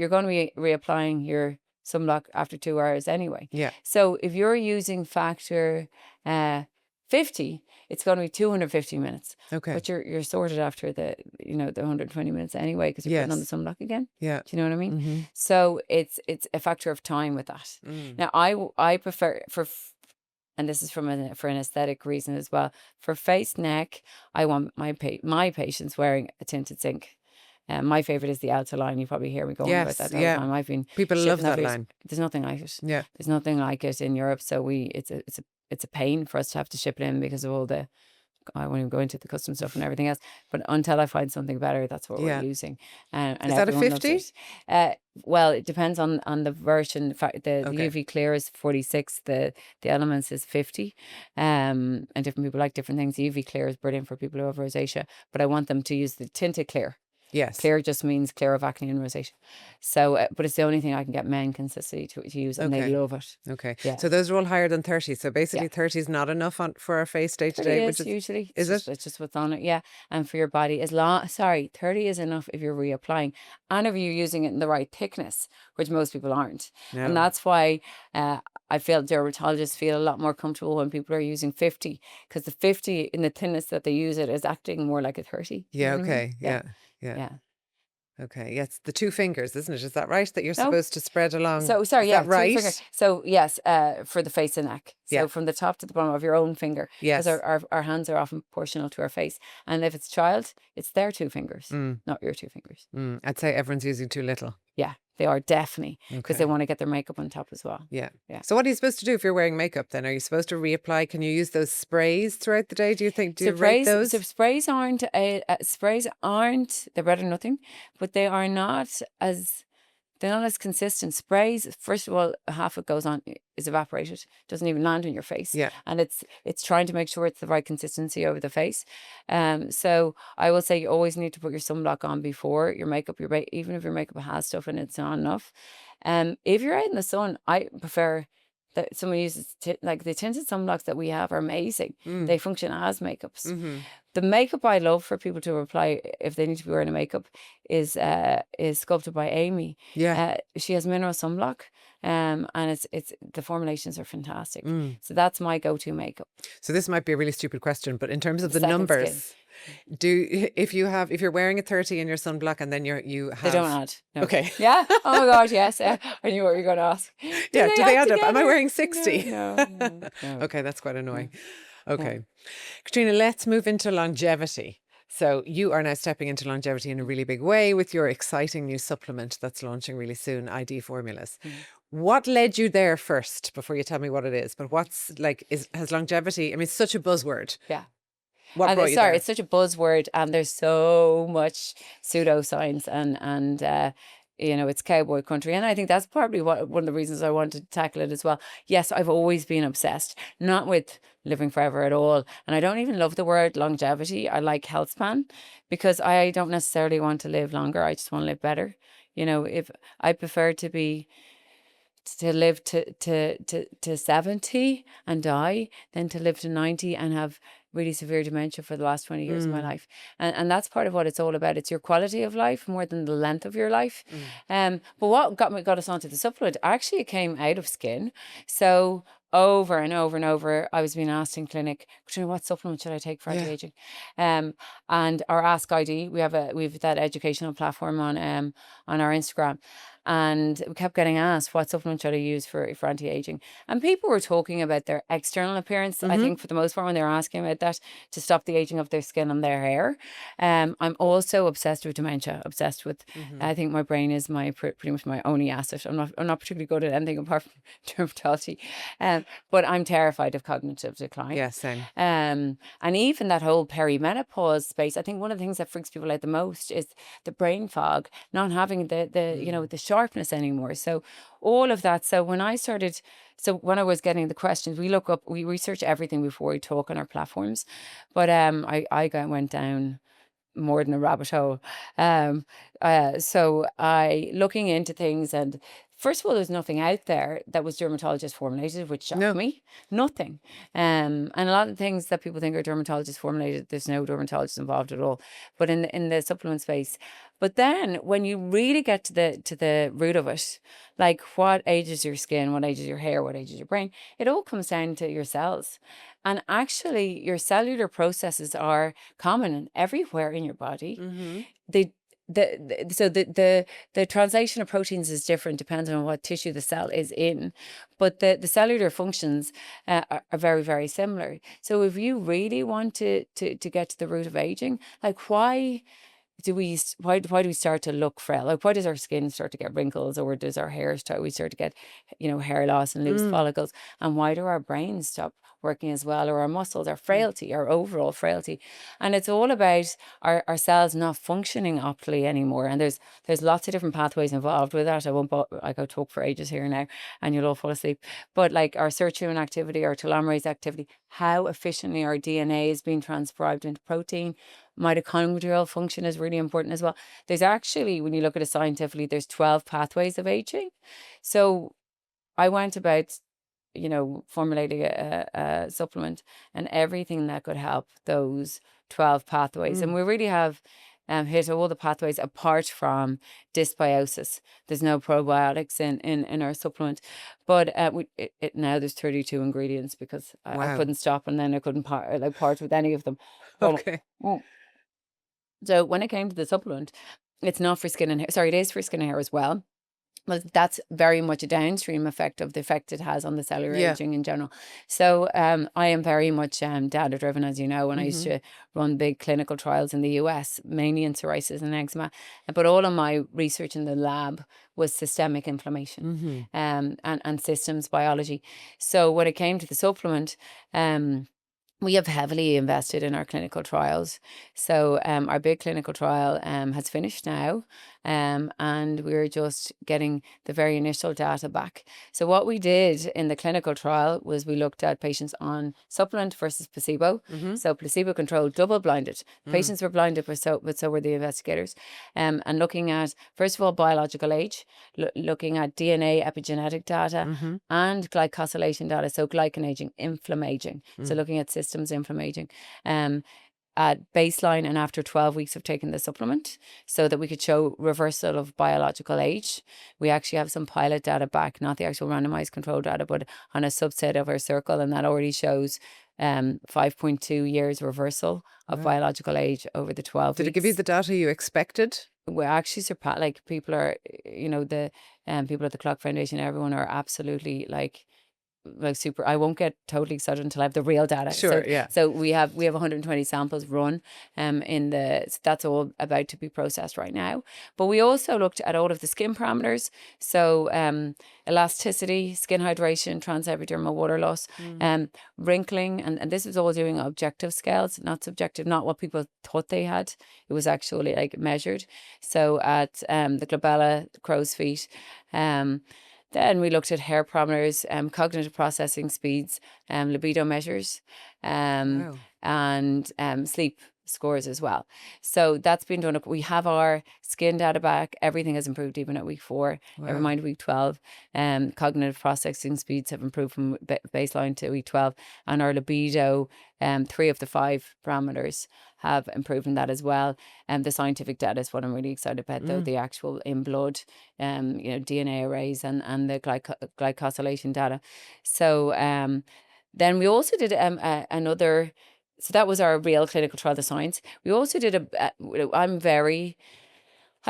going to be reapplying your sunblock after 2 hours anyway. Yeah. So if you're using factor 50, it's going to be 250 minutes. Okay. But you're sorted after the 120 minutes anyway, because you're putting on the sunblock again. Yeah. Do you know what I mean? So it's a factor of time with that. Now I prefer and this is for an aesthetic reason as well. For face, neck, I want my patients wearing a tinted zinc. My favorite is the Alta line. You probably hear me going about that all the time. I've been people love that line. There's nothing like it. Yeah. There's nothing like it in Europe. So it's a pain for us to have to ship it in because of all the, I won't even go into the custom stuff and everything else. But until I find something better, that's what we're using. And is that a 50? Well, it depends on the version. The UV clear is 46. The elements is 50. And different people like different things. The UV clear is brilliant for people who have rosacea, but I want them to use the tinted clear. Yes. Clear just means clear of acne and rosacea. So, but it's the only thing I can get men consistently to use, and they Okay. love it. Okay. Yeah. So those are all higher than 30. So basically Yeah. 30 is not enough for our face day to 30 day, is which is usually. is it? It's just what's on it, yeah. And for your body, 30 is enough if you're reapplying and if you're using it in the right thickness, which most people aren't. And No. that's why I feel dermatologists feel a lot more comfortable when people are using 50, because the 50 in the thinness that they use it is acting more like a 30. You Yeah, know what I mean? okay. Yeah. Yeah. Yeah. Okay. Yeah, it's the two fingers, isn't it? Is that right? That you're No. supposed to spread along. So sorry, Is yeah, that 2 finger. right? So yes, for the face and neck. Yeah. So from the top to the bottom of your own finger, because Yes. our hands are often proportional to our face. And if it's child, it's their 2 fingers, Mm. not your 2 fingers. I'd say everyone's using too little. Yeah, they are definitely, because they Okay. want to get their makeup on top as well. Yeah. Yeah. So what are you supposed to do if you're wearing makeup then? Are you supposed to reapply? Can you use those sprays throughout the day? Do you think? Do you rate those? So sprays aren't they're better than nothing, but they're not as consistent. Sprays, first of all, half it goes on is evaporated, doesn't even land on your face, Yeah. and it's trying to make sure it's the right consistency over the face. So I will say you always need to put your sunblock on before your makeup. Even if your makeup has stuff and it's not enough. If you're out in the sun, I prefer that someone uses like the tinted sunblocks that we have are amazing. They function as makeups. Mm-hmm. The makeup I love for people to apply if they need to be wearing a makeup is sculpted by Amy. Yeah. She has mineral sunblock, and it's the formulations are fantastic. Mm. So that's my go-to makeup. So this might be a really stupid question, but in terms of the Second skin. numbers, if you're wearing a 30 in your sunblock and then you They don't have add. No. Okay. Yeah. Oh my God. Yes. I knew what you were going to ask. Yeah, do they add up? Am I together? wearing 60? No. Okay, that's quite annoying. No. Okay. Caitriona, let's move into longevity. So you are now stepping into longevity in a really big way with your exciting new supplement that's launching really soon, ID Formulas. What led you there first, before you tell me what it is? But has longevity, I mean, it's such a buzzword. Yeah. What brought you there? It's such a buzzword, and there's so much pseudoscience and it's cowboy country, and I think that's probably one of the reasons I wanted to tackle it as well. Yes, I've always been obsessed, not with living forever at all, and I don't even love the word longevity. I like health span, because I don't necessarily want to live longer. I just want to live better. If I prefer to live to 70 and die than to live to 90 and have really severe dementia for the last 20 years of my life. And that's part of what it's all about. It's your quality of life more than the length of your life. But what got us onto the supplement, actually it came out of skin. So over and over and over, I was being asked in clinic, Caitriona, what supplement should I take for anti-aging? And our Ask ID, we have that educational platform on our Instagram. And we kept getting asked, what supplement should I use for anti-aging? And people were talking about their external appearance, I think, for the most part, when they were asking about that, to stop the aging of their skin and their hair. I'm also obsessed with dementia, obsessed with, I think my brain is pretty much my only asset. I'm not particularly good at anything apart from dermatology. But I'm terrified of cognitive decline. Yeah, same. And even that whole perimenopause space, I think one of the things that freaks people out the most is the brain fog, not having the sharpness anymore. So all of that. So when I was getting the questions, we research everything before we talk on our platforms. But I went down more than a rabbit hole. So I looking into things, and first of all, there's nothing out there that was dermatologist formulated, which shocked me. Nothing. And a lot of things that people think are dermatologist formulated, there's no dermatologist involved at all. But in the supplement space. But then when you really get to the root of it, like what ages your skin, what ages your hair, what ages your brain, it all comes down to your cells. And actually, your cellular processes are common and everywhere in your body. So the translation of proteins is different depending on what tissue the cell is in, but the cellular functions are very, very similar. So if you really want to get to the root of aging, like why do we start to look frail? Like, why does our skin start to get wrinkles, or does our hair start to get, hair loss and loose follicles? And why do our brains stop working as well, or our muscles, our frailty, our overall frailty? And it's all about our cells not functioning optimally anymore. And there's lots of different pathways involved with that. I go talk for ages here now, and you'll all fall asleep. But like our sirtuin activity, our telomerase activity, how efficiently our DNA is being transcribed into protein, Mitochondrial function is really important as well. There's actually, when you look at it scientifically, there's 12 pathways of aging. So I went about, formulating a supplement and everything that could help those 12 pathways. And we really have hit all the pathways apart from dysbiosis. There's no probiotics in our supplement. But now there's 32 ingredients because I Wow. couldn't stop, and then I couldn't part with any of them. Okay. So when it came to the supplement, it's not for skin and hair. Sorry, it is for skin and hair as well. But that's very much a downstream effect of the effect it has on the cellular Yeah. aging in general. So I am very much data driven, as you know, and I used to run big clinical trials in the US, mainly in psoriasis and eczema. But all of my research in the lab was systemic inflammation and systems biology. So when it came to the supplement, we have heavily invested in our clinical trials. So our big clinical trial has finished now, and we're just getting the very initial data back. So what we did in the clinical trial was we looked at patients on supplement versus placebo. So placebo-controlled, double-blinded. Patients were blinded, but so were the investigators. And looking at, first of all, biological age, looking at DNA epigenetic data and glycosylation data, so glycanaging, inflammaging. So looking at systems inflammaging at baseline and after 12 weeks of taking the supplement, so that we could show reversal of biological age. We actually have some pilot data back, not the actual randomized control data, but on a subset of our circle, and that already shows 5.2 years reversal of biological age over the 12 Did weeks. it give you the data you expected? We're actually surpassed. Like, people are, the people at the Clock Foundation, everyone are absolutely like super. I won't get totally excited until I have the real data. Sure, yeah. So we have 120 samples run so that's all about to be processed right now. But we also looked at all of the skin parameters. So elasticity, skin hydration, transepidermal water loss, wrinkling, and this was all doing objective scales, not subjective, not what people thought they had. It was actually like measured. So at the glabella, crow's feet, then we looked at hair parameters, cognitive processing speeds, libido measures, and sleep scores as well. So that's been done. We have our skin data back. Everything has improved even at week 4. Never mind week 12. Cognitive processing speeds have improved from baseline to week 12. And our libido, 3 of the 5 parameters have improved in that as well. And the scientific data is what I'm really excited about, though, the actual in blood, DNA arrays and the glycosylation data. So then we also did another. So that was our real clinical trial, the science. We also did I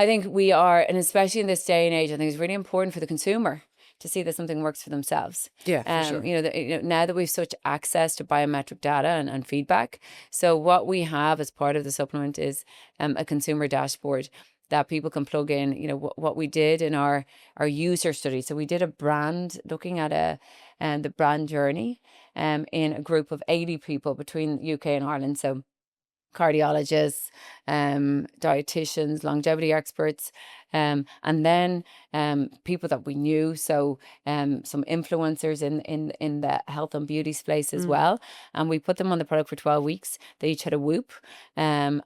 think we are, and especially in this day and age, I think it's really important for the consumer to see that something works for themselves. Yeah, for sure. Now that we've such access to biometric data and feedback. So what we have as part of the supplement is a consumer dashboard that people can plug in, what we did in our user study. So we did a brand, looking at the brand journey in a group of 80 people between UK and Ireland. So cardiologists, dietitians, longevity experts, and then people that we knew. So some influencers in the health and beauty space as well. And we put them on the product for 12 weeks. They each had a Whoop, and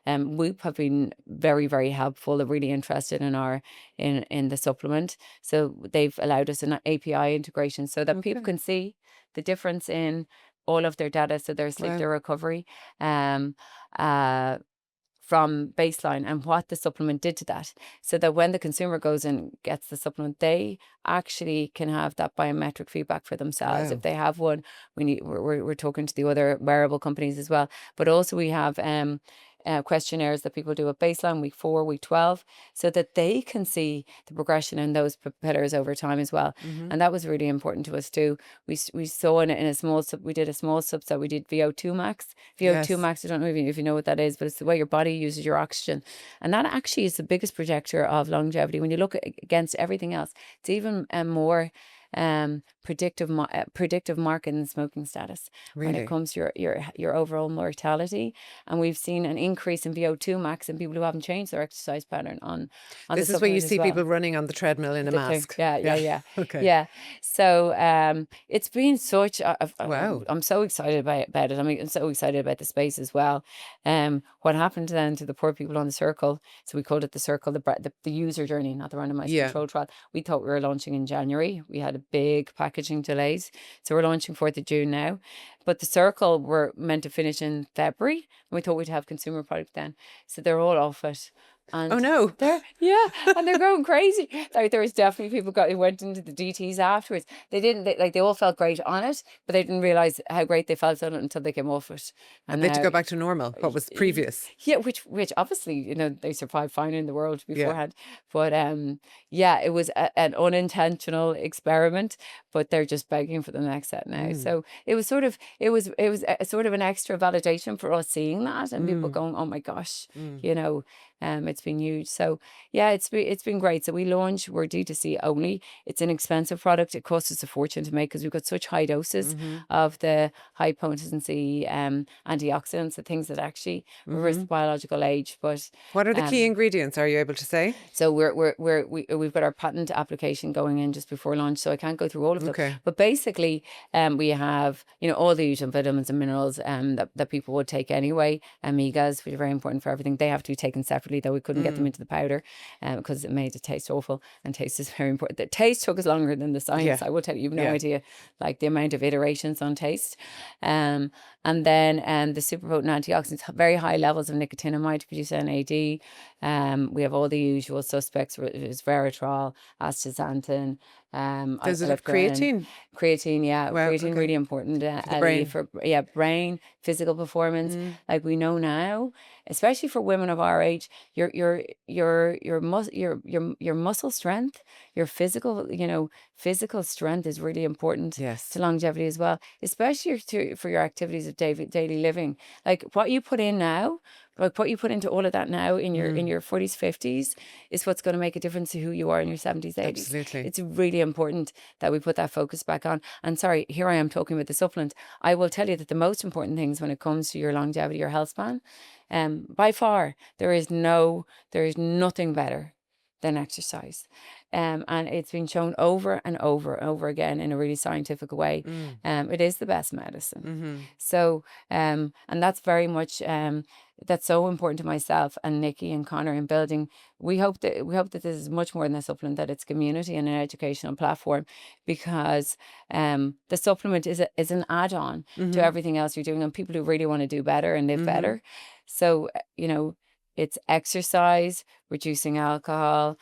Whoop have been very, very helpful. They're really interested in the supplement. So they've allowed us an API integration so that people can see the difference in all of their data, so their sleep, their recovery, from baseline, and what the supplement did to that, so that when the consumer goes and gets the supplement, they actually can have that biometric feedback for themselves. If they have one, we're talking to the other wearable companies as well, but also we have questionnaires that people do at baseline, week 4, week 12, so that they can see the progression in those pillars over time as well. And that was really important to us too. We saw in a small we did a small subset. We did VO2 max. VO2 max, I don't know if you know what that is, but it's the way your body uses your oxygen, and that actually is the biggest predictor of longevity when you look against everything else. It's even more predictive marker in smoking status when Really? it comes to your overall mortality. And we've seen an increase in VO2 max in people who haven't changed their exercise pattern on the This is where you supplement as see well. people running on the treadmill in a mask. Yeah. Okay. Yeah. So it's been such Wow. I'm so excited about it. I mean, I'm so excited about the space as well. What happened then to the poor people on the circle, so we called it the circle, the user journey, not the randomized control trial. We thought we were launching in January. We had a big packaging delays. So we're launching 4th of June now. But the circle were meant to finish in February. And we thought we'd have consumer product then. So they're all off it. And Oh no. and they're going crazy. Like there was definitely people who went into the DTs afterwards. They all felt great on it, but they didn't realize how great they felt on it until they came off it. And they had to go back to normal, what was previous. Yeah, which obviously, they survived fine in the world Yeah. beforehand. But it was an unintentional experiment, but they're just begging for the next set now. So it was sort of a sort of an extra validation for us seeing that and people going, oh my gosh, it's been huge. So yeah, it's been great. So we're D2C only. It's an expensive product. It costs us a fortune to make because we've got such high doses of the high potency antioxidants, the things that actually reverse the biological age. But what are the key ingredients? Are you able to say? So we've got our patent application going in just before launch, so I can't go through all of them. Okay. But basically, we have all the usual vitamins and minerals that people would take anyway. Omegas, which are very important for everything. They have to be taken separately, though we couldn't get them into the powder because it made it taste awful. And taste is very important. The taste took us longer than the science. Yeah. I will tell you, you've no idea, like the amount of iterations on taste. And then the super potent antioxidants, very high levels of nicotinamide to produce NAD. We have all the usual suspects, resveratrol, astaxanthin. Does it have creatine? Creatine, yeah. Wow, Creatine, okay. really important. For the brain. Brain, physical performance. Like we know now, especially for women of our age, your muscle strength, your physical strength is really important to longevity as well, especially for your activities of daily living. Like what you put in now, like what you put into all of that now in your 40s, 50s is what's going to make a difference to who you are in your 70s, 80s. Absolutely. It's really important that we put that focus back on. And sorry, here I am talking about the supplement. I will tell you that the most important things when it comes to your longevity, your health span, by far, there is nothing better than exercise. And it's been shown over and over and over again in a really scientific way. It is the best medicine. So, and that's very much, that's so important to myself and Nikki and Connor in building. We hope that this is much more than a supplement, that it's community and an educational platform, because the supplement is an add-on to everything else you're doing, and people who really want to do better and live better. So, it's exercise, reducing alcohol.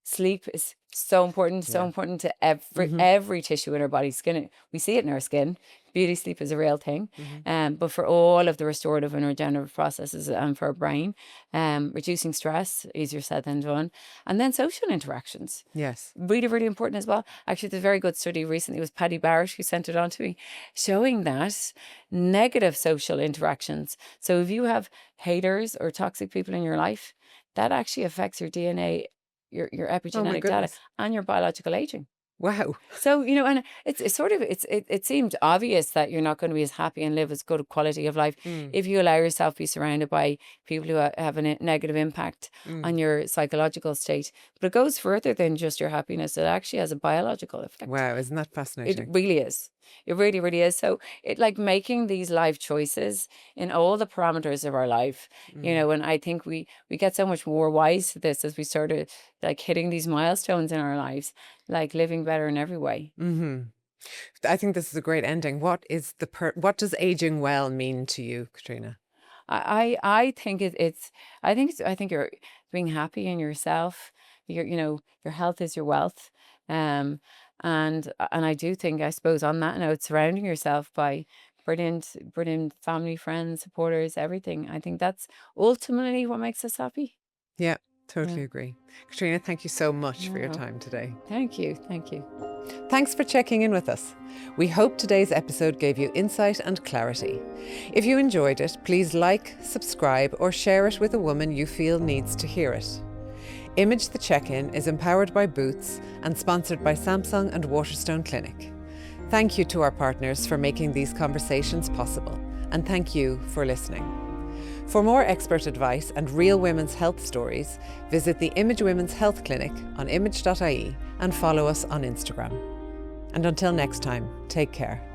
Sleep is so important, so important to every tissue in our body. Skin, we see it in our skin. Beauty sleep is a real thing. But for all of the restorative and regenerative processes and for our brain, reducing stress, easier said than done. And then social interactions. Yes. Really, really important as well. Actually, there's a very good study recently. It was Paddy Barrett who sent it on to me, showing that negative social interactions. So if you have haters or toxic people in your life, that actually affects your DNA, your epigenetic data, and your biological aging. Wow. So, and it seemed obvious that you're not going to be as happy and live as good a quality of life if you allow yourself to be surrounded by people who have a negative impact on your psychological state. But it goes further than just your happiness. It actually has a biological effect. Wow, isn't that fascinating? It really is. It really, really is. So it like making these life choices in all the parameters of our life, and I think we get so much more wise to this as we started like hitting these milestones in our lives, like living better in every way. I think this is a great ending. What does aging well mean to you, Caitriona? I think I think you're being happy in yourself. Your health is your wealth. And I do think, I suppose, on that note, surrounding yourself by brilliant family, friends, supporters, everything. I think that's ultimately what makes us happy. Yeah, totally agree. Caitriona, thank you so much for your time today. Thank you. Thanks for checking in with us. We hope today's episode gave you insight and clarity. If you enjoyed it, please like, subscribe, or share it with a woman you feel needs to hear it. Image the Check-In is empowered by Boots and sponsored by Samsung and Waterstone Clinic. Thank you to our partners for making these conversations possible, and thank you for listening. For more expert advice and real women's health stories, visit the Image Women's Health Clinic on image.ie and follow us on Instagram. And until next time, take care.